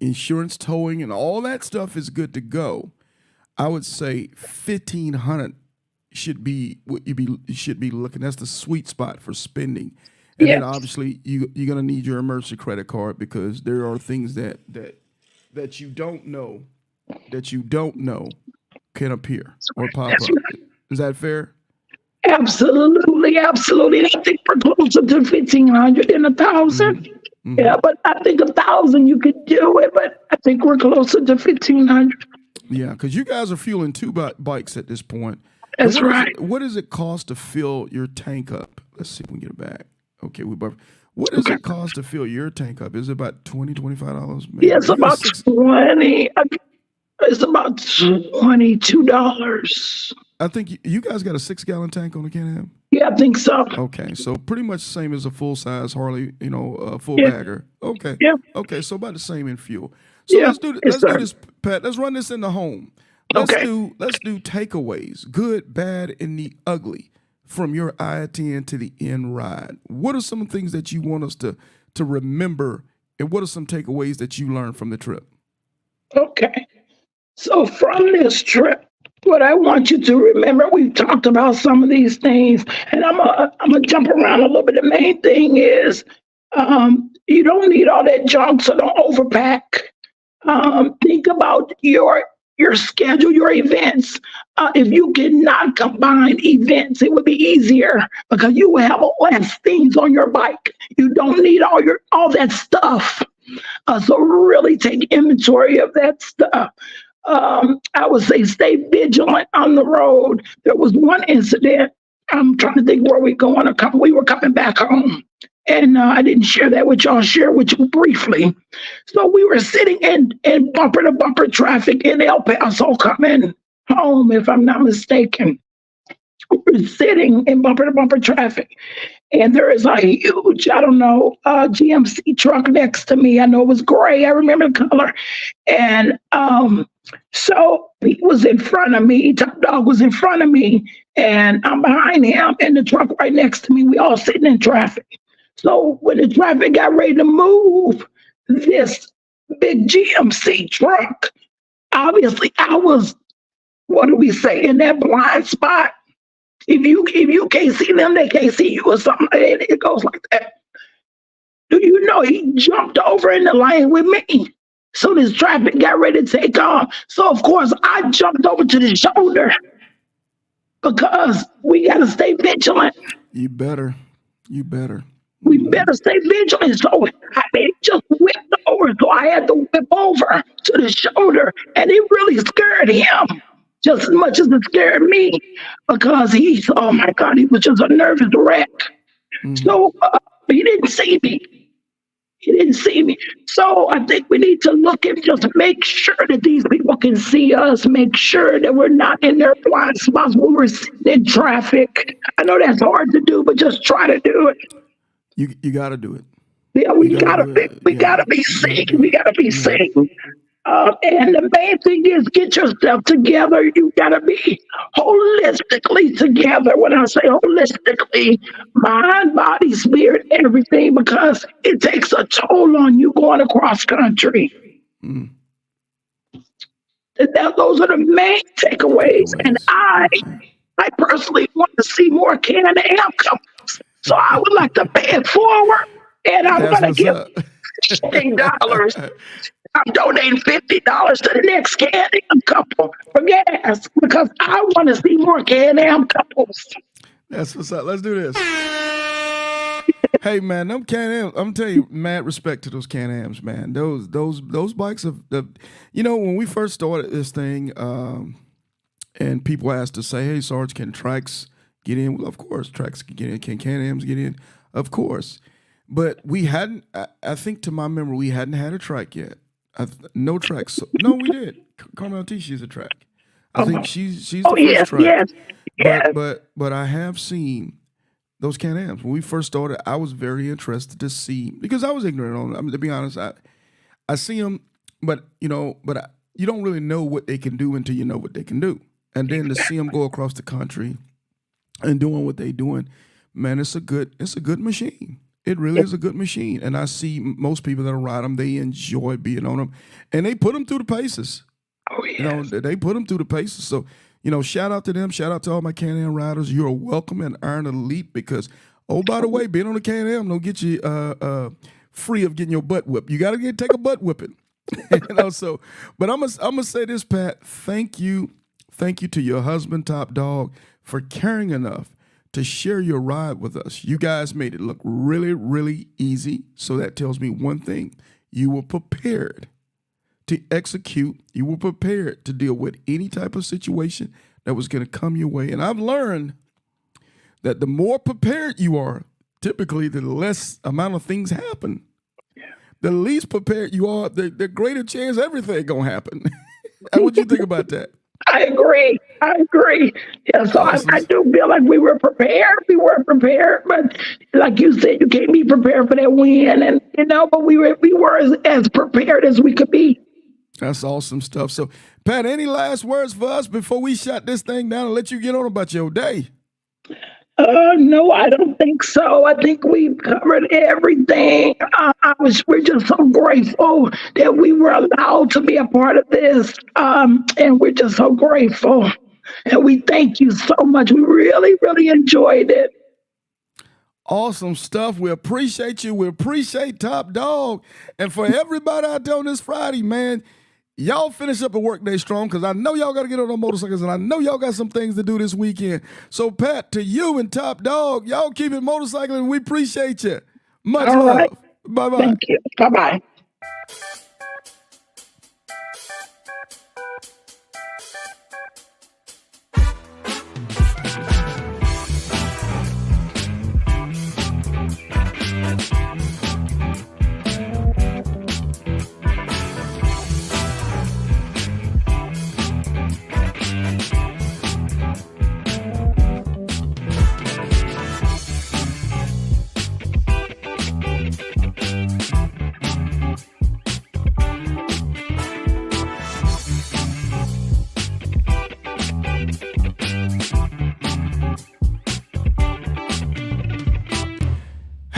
insurance, towing, and all that stuff is good to go, I would say 1,500 should be what you should be looking. That's the sweet spot for spending. And then Yes, obviously you're gonna need your emergency credit card because there are things that you don't know can appear or pop that's up. right. Is that fair? Absolutely, absolutely. And I think we're closer to 1,500 than 1,000. Hmm. Yeah, but I think 1,000 you could do it, but I think we're closer to 1,500. Yeah, because you guys are fueling two bikes at this point. And That's right. what does it cost to fill your tank up? Let's see if we can get it back. Okay, what does Okay. it cost to fill your tank up? Is it about $25, Yeah, maybe? it's You got about six. 20. It's about $22. I think you guys got a 6-gallon tank on the Can-Am. Yeah, I think so. Okay, so pretty much the same as a full size Harley, full Yeah, bagger. Okay, yeah, okay, so about the same in fuel. So yeah. Yes, let's do sir. this, Pat. Let's run this in the home. Okay. Let's do takeaways, good, bad, and the ugly from your I-10 to the end ride. What are some things that you want us to remember, and what are some takeaways that you learned from the trip? Okay. So from this trip, what I want you to remember, we've talked about some of these things, and I'm gonna jump around a little bit. The main thing is, you don't need all that junk, so don't overpack. Think about your schedule, your events. If you cannot combine events, it would be easier because you will have less things on your bike. You don't need all that stuff. So really take inventory of that stuff. I would say stay vigilant on the road. There was one incident. I'm trying to think where we going. We were coming back home, and I didn't share that with y'all. Share with you briefly. So we were sitting in bumper to bumper traffic in El Paso, coming home, if I'm not mistaken. We were sitting in bumper to bumper traffic, and there is a huge, I don't know, GMC truck next to me. I know it was gray. I remember the color. And so he was in front of me. Top Dog was in front of me, and I'm behind him in the truck right next to me. We all sitting in traffic. So when the traffic got ready to move, this big GMC truck, obviously I was, what do we say, in that blind spot. If you can't see them, they can't see you or something. It goes like that. Do you know he jumped over in the lane with me? So this traffic got ready to take off. So of course I jumped over to the shoulder because we gotta stay vigilant. You better. You better. We better stay vigilant. So I mean, it just whipped over. So I had to whip over to the shoulder, and it really scared him just as much as it scared me because he's, oh my God, he was just a nervous wreck. So he didn't see me. He didn't see me. So I think we need to look and just make sure that these people can see us, make sure that we're not in their blind spots when we're sitting in traffic. I know that's hard to do, but just try to do it. You got to do it. Yeah, we gotta be seen. We gotta be seen. And the main thing is get yourself together. You gotta be holistically together. When I say holistically, mind, body, spirit, everything, because it takes a toll on you going across country. Those are the main takeaways. And I personally want to see more Can-Am couples. So I would like to pay it forward, and I'm going to give $50. I'm donating $50 to the next Can-Am couple for gas because I want to see more Can-Am couples. That's what's up. Let's do this. Hey man, them Can-Ams, I'm telling you, mad respect to those Can-Ams, man. Those bikes have when we first started this thing, and people asked to say, hey Sarge, can tracks get in? Well, of course, tracks can get in. Can Can-Ams get in? Of course. But we hadn't, I think to my memory, we hadn't had a track yet. No tracks. No, we did. Carmel T, she's a track. I think she's the first track. Yes. But I have seen those Can-Ams. When we first started, I was very interested to see, because I was ignorant on them. I mean, to be honest, I see them, but you don't really know what they can do until you know what they can do. And then to see them go across the country and doing what they're doing, man, it's a good machine. It really is a good machine. And I see most people that ride them, they enjoy being on them. And they put them through the paces. Oh, yes. They put them through the paces. So, shout out to them. Shout out to all my Can-Am riders. You're welcome in Iron Elite because, oh, by the way, being on the Can-Am don't get you free of getting your butt whipped. You got to take a butt whipping. But I'm gonna say this, Pat. Thank you to your husband, Top Dog, for caring enough to share your ride with us. You guys made it look really, really easy. So that tells me one thing. You were prepared to execute. You were prepared to deal with any type of situation that was going to come your way. And I've learned that the more prepared you are, typically the less amount of things happen. The least prepared you are, the greater chance everything going to happen. What you think about that? I agree. Yeah, so I do feel like we were prepared. We were prepared, but like you said, you can't be prepared for that win, and but we were as prepared as we could be. That's awesome stuff. So, Pat, any last words for us before we shut this thing down and let you get on about your day? No, I don't think so. I think we've covered everything. We're just so grateful that we were allowed to be a part of this. And we're just so grateful. And we thank you so much. We really, really enjoyed it. Awesome stuff. We appreciate you. We appreciate Top Dog. And for everybody out there on this Friday, man, y'all finish up a work day strong because I know y'all got to get on motorcycles and I know y'all got some things to do this weekend. So, Pat, to you and Top Dog, y'all keep it motorcycling. We appreciate you. Much love. Right. Bye-bye. Thank you. Bye-bye.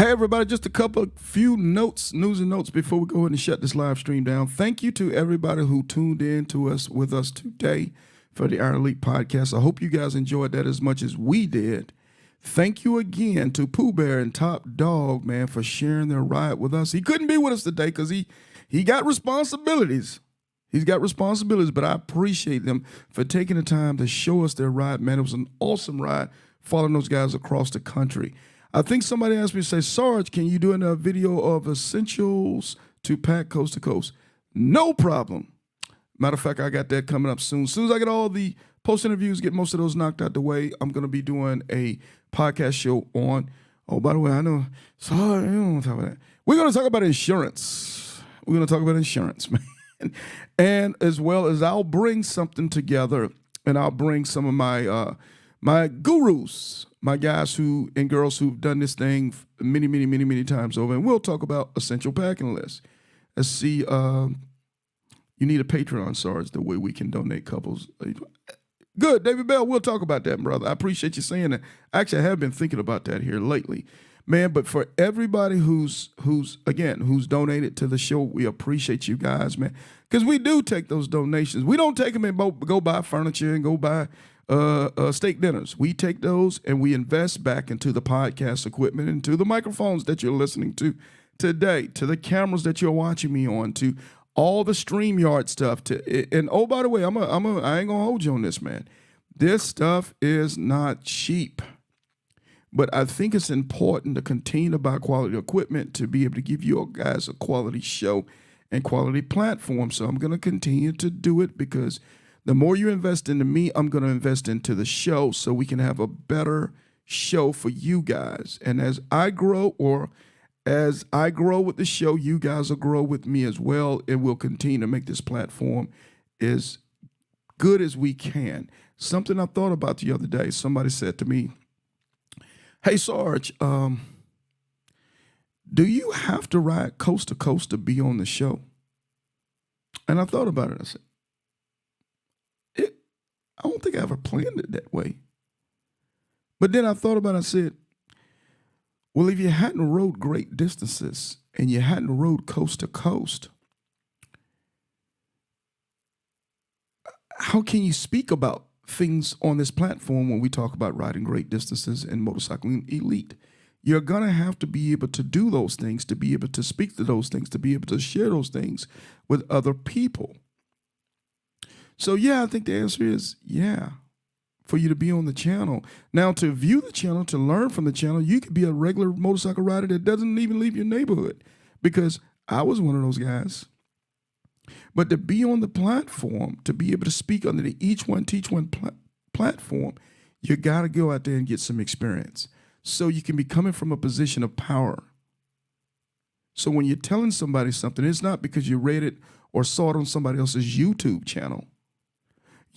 Hey, everybody, just few news and notes before we go ahead and shut this live stream down. Thank you to everybody who tuned in to us with us today for the Our Elite podcast. I hope you guys enjoyed that as much as we did. Thank you again to Pooh Bear and Top Dog, man, for sharing their ride with us. He couldn't be with us today because he got responsibilities. He's got responsibilities, but I appreciate them for taking the time to show us their ride, man. It was an awesome ride following those guys across the country. I think somebody asked me to say, Sarge, can you do a video of essentials to pack coast to coast? No problem. Matter of fact, I got that coming up soon. As soon as I get all the post interviews, get most of those knocked out the way, I'm going to be doing a podcast show on. Oh, by the way, I know. Sorry, I don't want to talk about that. We're going to talk about insurance. We're going to talk about insurance, man. And as well as I'll bring something together, and I'll bring some of my gurus, my guys and girls who've done this thing many times over, and we'll talk about essential packing lists. Let's see. You need a Patreon, Sarge, the way we can donate couples. Good, David Bell. We'll talk about that, brother. I appreciate you saying that. Actually, I have been thinking about that here lately, man. But for everybody who's donated to the show, we appreciate you guys, man, because we do take those donations. We don't take them and go buy furniture and go buy steak dinners. We take those and we invest back into the podcast equipment, into the microphones that you're listening to today, to the cameras that you're watching me on, to all the StreamYard stuff. And oh, by the way, I ain't gonna hold you on this, man. This stuff is not cheap, but I think it's important to continue to buy quality equipment to be able to give you guys a quality show and quality platform. So I'm gonna continue to do it because the more you invest into me, I'm going to invest into the show so we can have a better show for you guys. And as I grow with the show, you guys will grow with me as well. And we'll continue to make this platform as good as we can. Something I thought about the other day, somebody said to me, hey, Sarge, do you have to ride coast to coast to be on the show? And I thought about it. I said, I don't think I ever planned it that way. But then I thought about it, I said, well, if you hadn't rode great distances and you hadn't rode coast to coast, how can you speak about things on this platform when we talk about riding great distances and motorcycling elite? You're going to have to be able to do those things, to be able to speak to those things, to be able to share those things with other people. So, yeah, I think the answer is yeah, for you to be on the channel. Now, to view the channel, to learn from the channel, you could be a regular motorcycle rider that doesn't even leave your neighborhood, because I was one of those guys. But to be on the platform, to be able to speak under the Each One Teach One platform, you got to go out there and get some experience so you can be coming from a position of power. So when you're telling somebody something, it's not because you read it or saw it on somebody else's YouTube channel.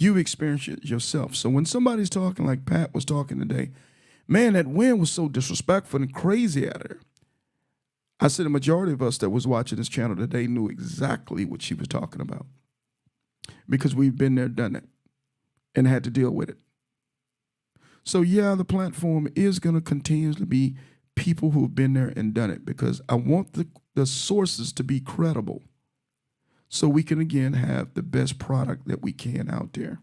You experience it yourself. So when somebody's talking like Pat was talking today, man, that wind was so disrespectful and crazy at her. I said the majority of us that was watching this channel today knew exactly what she was talking about because we've been there, done it, and had to deal with it. So, yeah, the platform is going to continue to be people who have been there and done it because I want the sources to be credible, so we can, again, have the best product that we can out there.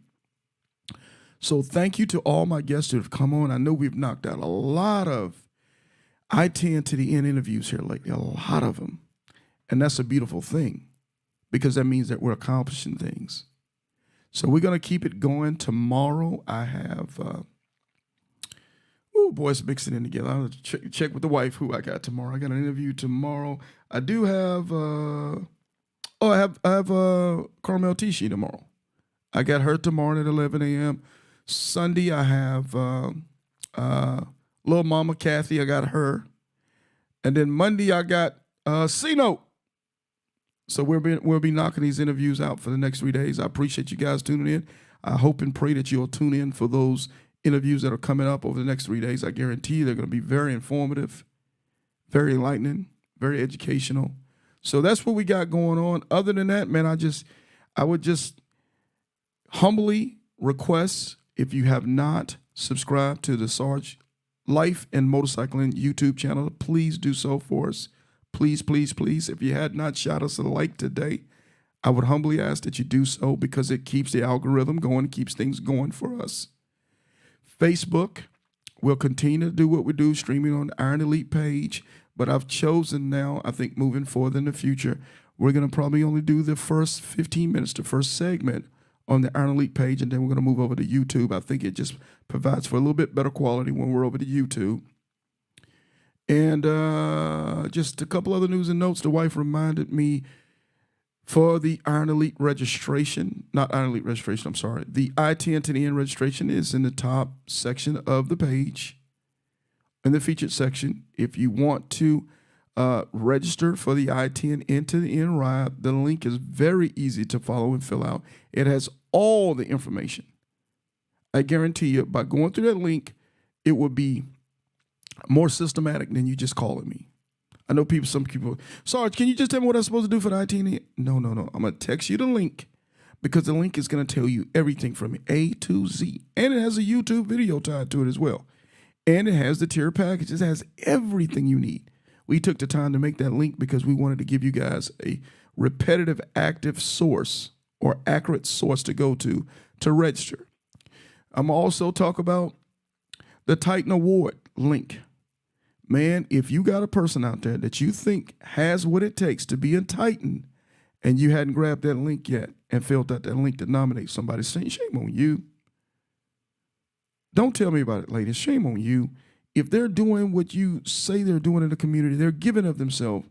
So thank you to all my guests who have come on. I know we've knocked out a lot of I-10 to the end interviews here lately, a lot of them. And that's a beautiful thing because that means that we're accomplishing things. So we're going to keep it going. Tomorrow I have, boys, mixing in together. I'll check with the wife who I got tomorrow. I got an interview tomorrow. I do have... I have Carmel Tishy tomorrow. I got her tomorrow at 11 a.m. Sunday, I have little mama Kathy. I got her. And then Monday, I got C-Note. So we'll be knocking these interviews out for the next 3 days. I appreciate you guys tuning in. I hope and pray that you'll tune in for those interviews that are coming up over the next 3 days. I guarantee you they're going to be very informative, very enlightening, very educational. So that's what we got going on. Other than that, man, I would just humbly request, if you have not subscribed to the Sarge Life and Motorcycling YouTube channel. Please do so for us. Please, please, please. If you had not shot us a like today, I would humbly ask that you do so because it keeps the algorithm going, keeps things going for us. Facebook, we'll continue to do what we do, streaming on the Iron Elite page, but I've chosen now, I think moving forward in the future, we're going to probably only do the first 15 minutes, the first segment on the Iron Elite page, and then we're going to move over to YouTube. I think it just provides for a little bit better quality when we're over to YouTube. And just a couple other news and notes. The wife reminded me for the Iron Elite registration, not Iron Elite registration, I'm sorry. The I-10 to the N registration is in the top section of the page, in the featured section. If you want to register for the I-10 into the N ride, the link is very easy to follow and fill out. It has all the information. I guarantee you, by going through that link, it will be more systematic than you just calling me. I know some people, Sarge, can you just tell me what I'm supposed to do for the I-10? No. I'm going to text you the link because the link is going to tell you everything from A to Z. And it has a YouTube video tied to it as well. And it has the tier package. It has everything you need. We took the time to make that link because we wanted to give you guys a repetitive, active source or accurate source to go to register. I'm also talk about the Titan Award link. Man, if you got a person out there that you think has what it takes to be a Titan and you hadn't grabbed that link yet and filled out that link to nominate somebody, shame on you. Don't tell me about it, ladies. Shame on you. If they're doing what you say they're doing in the community, they're giving of themselves.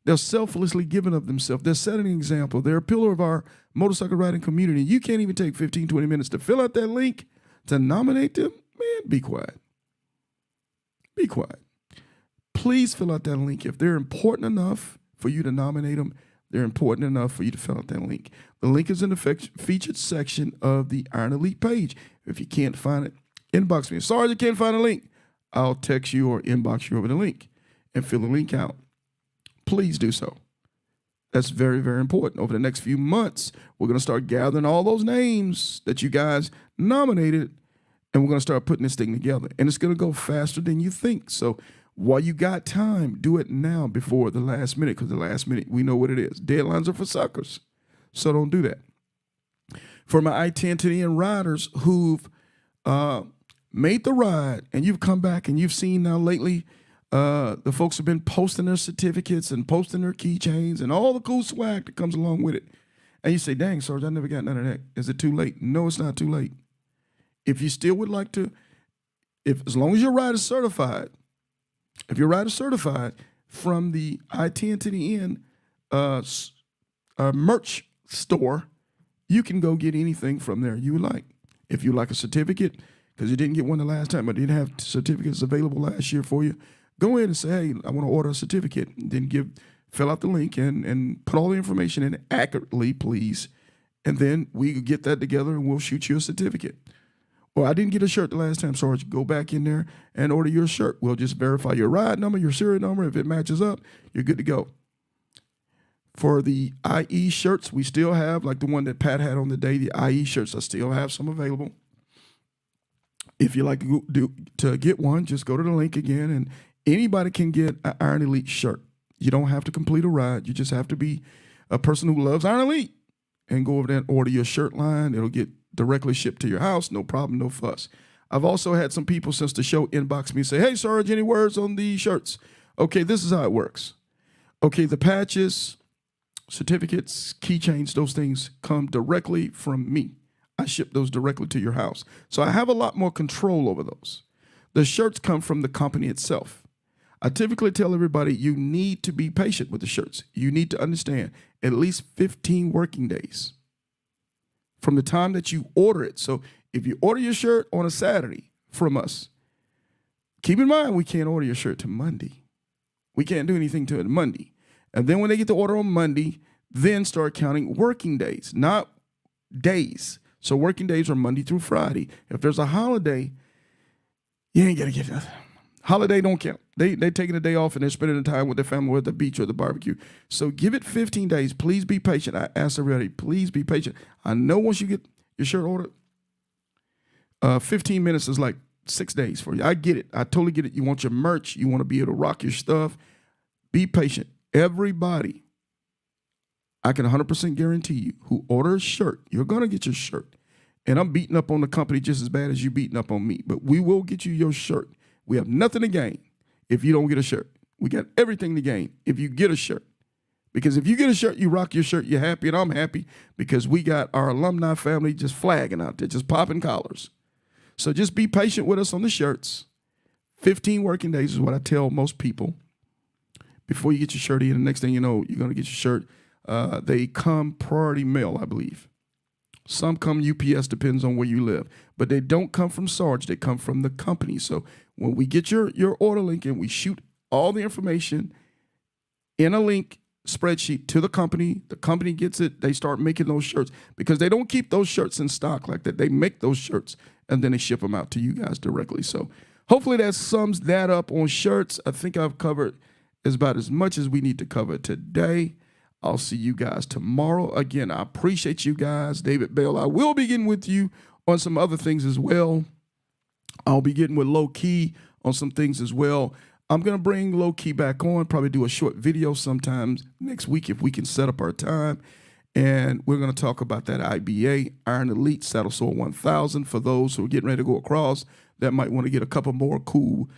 They're selflessly giving of themselves. They're setting an example. They're a pillar of our motorcycle riding community. You can't even take 15, 20 minutes to fill out that link to nominate them. Man, be quiet. Be quiet. Please fill out that link. If they're important enough for you to nominate them, they're important enough for you to fill out that link. The link is in the featured section of the Iron Elite page. If you can't find it, inbox me. Sorry, you can't find a link. I'll text you or inbox you over the link and fill the link out. Please do so. That's very, very important. Over the next few months, we're going to start gathering all those names that you guys nominated, and we're going to start putting this thing together. And it's going to go faster than you think. So while you got time, do it now before the last minute, because the last minute, we know what it is. Deadlines are for suckers. So don't do that. For my I-10 to the N riders who've made the ride, and you've come back and you've seen now lately, the folks have been posting their certificates and posting their keychains and all the cool swag that comes along with it. And you say, dang, Sarge, I never got none of that. Is it too late? No, it's not too late. If you still would like to, as long as your ride is certified, if your ride is certified from the I-10 to the N merch store, you can go get anything from there you would like. If you like a certificate, because you didn't get one the last time, but didn't have certificates available last year for you, go in and say, hey, I want to order a certificate. And then fill out the link and put all the information in accurately, please. And then we get that together and we'll shoot you a certificate. Or I didn't get a shirt the last time, Sarge. Go back in there and order your shirt. We'll just verify your ride number, your serial number. If it matches up, you're good to go. For the IE shirts, we still have, like the one that Pat had on the day, the IE shirts, I still have some available. If you like to get one, just go to the link again, and anybody can get an Iron Elite shirt. You don't have to complete a ride. You just have to be a person who loves Iron Elite and go over there and order your shirt line. It'll get directly shipped to your house. No problem, no fuss. I've also had some people since the show inbox me and say, hey, Sarge, any words on the shirts? Okay, this is how it works. Okay, the patches, certificates, keychains, those things come directly from me. I ship those directly to your house. So I have a lot more control over those. The shirts come from the company itself. I typically tell everybody you need to be patient with the shirts. You need to understand at least 15 working days from the time that you order it. So if you order your shirt on a Saturday from us, keep in mind we can't order your shirt to Monday. We can't do anything to it Monday. And then when they get the order on Monday, then start counting working days, not days. So working days are Monday through Friday. If there's a holiday, you ain't gonna get nothing. Holiday don't count. They're taking a day off and they're spending the time with their family or at the beach or the barbecue. So give it 15 days. Please be patient. I ask everybody, please be patient. I know once you get your shirt ordered, 15 minutes is like 6 days for you. I get it. I totally get it. You want your merch. You want to be able to rock your stuff. Be patient. Everybody, I can 100% guarantee you, who orders a shirt, you're going to get your shirt. And I'm beating up on the company just as bad as you beating up on me. But we will get you your shirt. We have nothing to gain if you don't get a shirt. We got everything to gain if you get a shirt. Because if you get a shirt, you rock your shirt, you're happy, and I'm happy because we got our alumni family just flagging out there, just popping collars. So just be patient with us on the shirts. 15 working days is what I tell most people before you get your shirt in. The next thing you know, you're going to get your shirt. They come priority mail, I believe. Some come UPS, depends on where you live. But they don't come from Sarge. They come from the company. So when we get your order link and we shoot all the information in a link spreadsheet to the company gets it. They start making those shirts because they don't keep those shirts in stock like that. They make those shirts and then they ship them out to you guys directly. So hopefully that sums that up on shirts. I think I've covered about as much as we need to cover today. I'll see you guys tomorrow. Again, I appreciate you guys. David Bell, I will be getting with you on some other things as well. I'll be getting with Low Key on some things as well. I'm going to bring Low Key back on, probably do a short video sometimes next week if we can set up our time. And we're going to talk about that IBA, Iron Elite Saddle Soul 1000, for those who are getting ready to go across that might want to get a couple more cool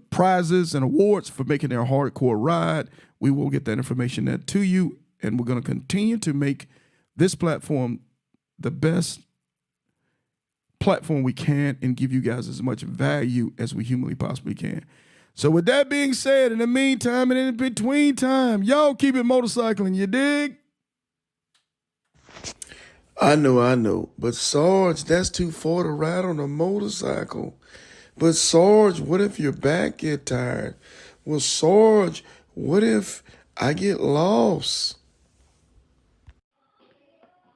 prizes and awards for making their hardcore ride. We will get that information there to you, and we're going to continue to make this platform the best platform we can and give you guys as much value as we humanly possibly can. So with that being said, in the meantime and in between time, y'all keep it motorcycling, you dig? I know. But Sarge, that's too far to ride on a motorcycle. But Sarge, what if your back get tired? Well, Sarge, what if I get lost?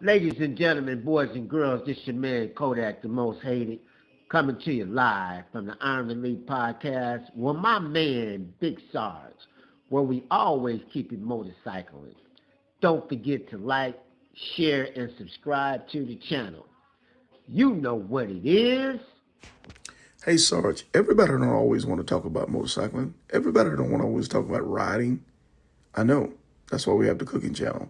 Ladies and gentlemen, boys and girls, this your man Kodak, the most hated, coming to you live from the Iron Elite podcast with my man Big Sarge, where we always keep it motorcycling. Don't forget to like, share, and subscribe to the channel. You know what it is. Hey, Sarge, everybody don't always want to talk about motorcycling. Everybody don't want to always talk about riding. I know. That's why we have the cooking channel.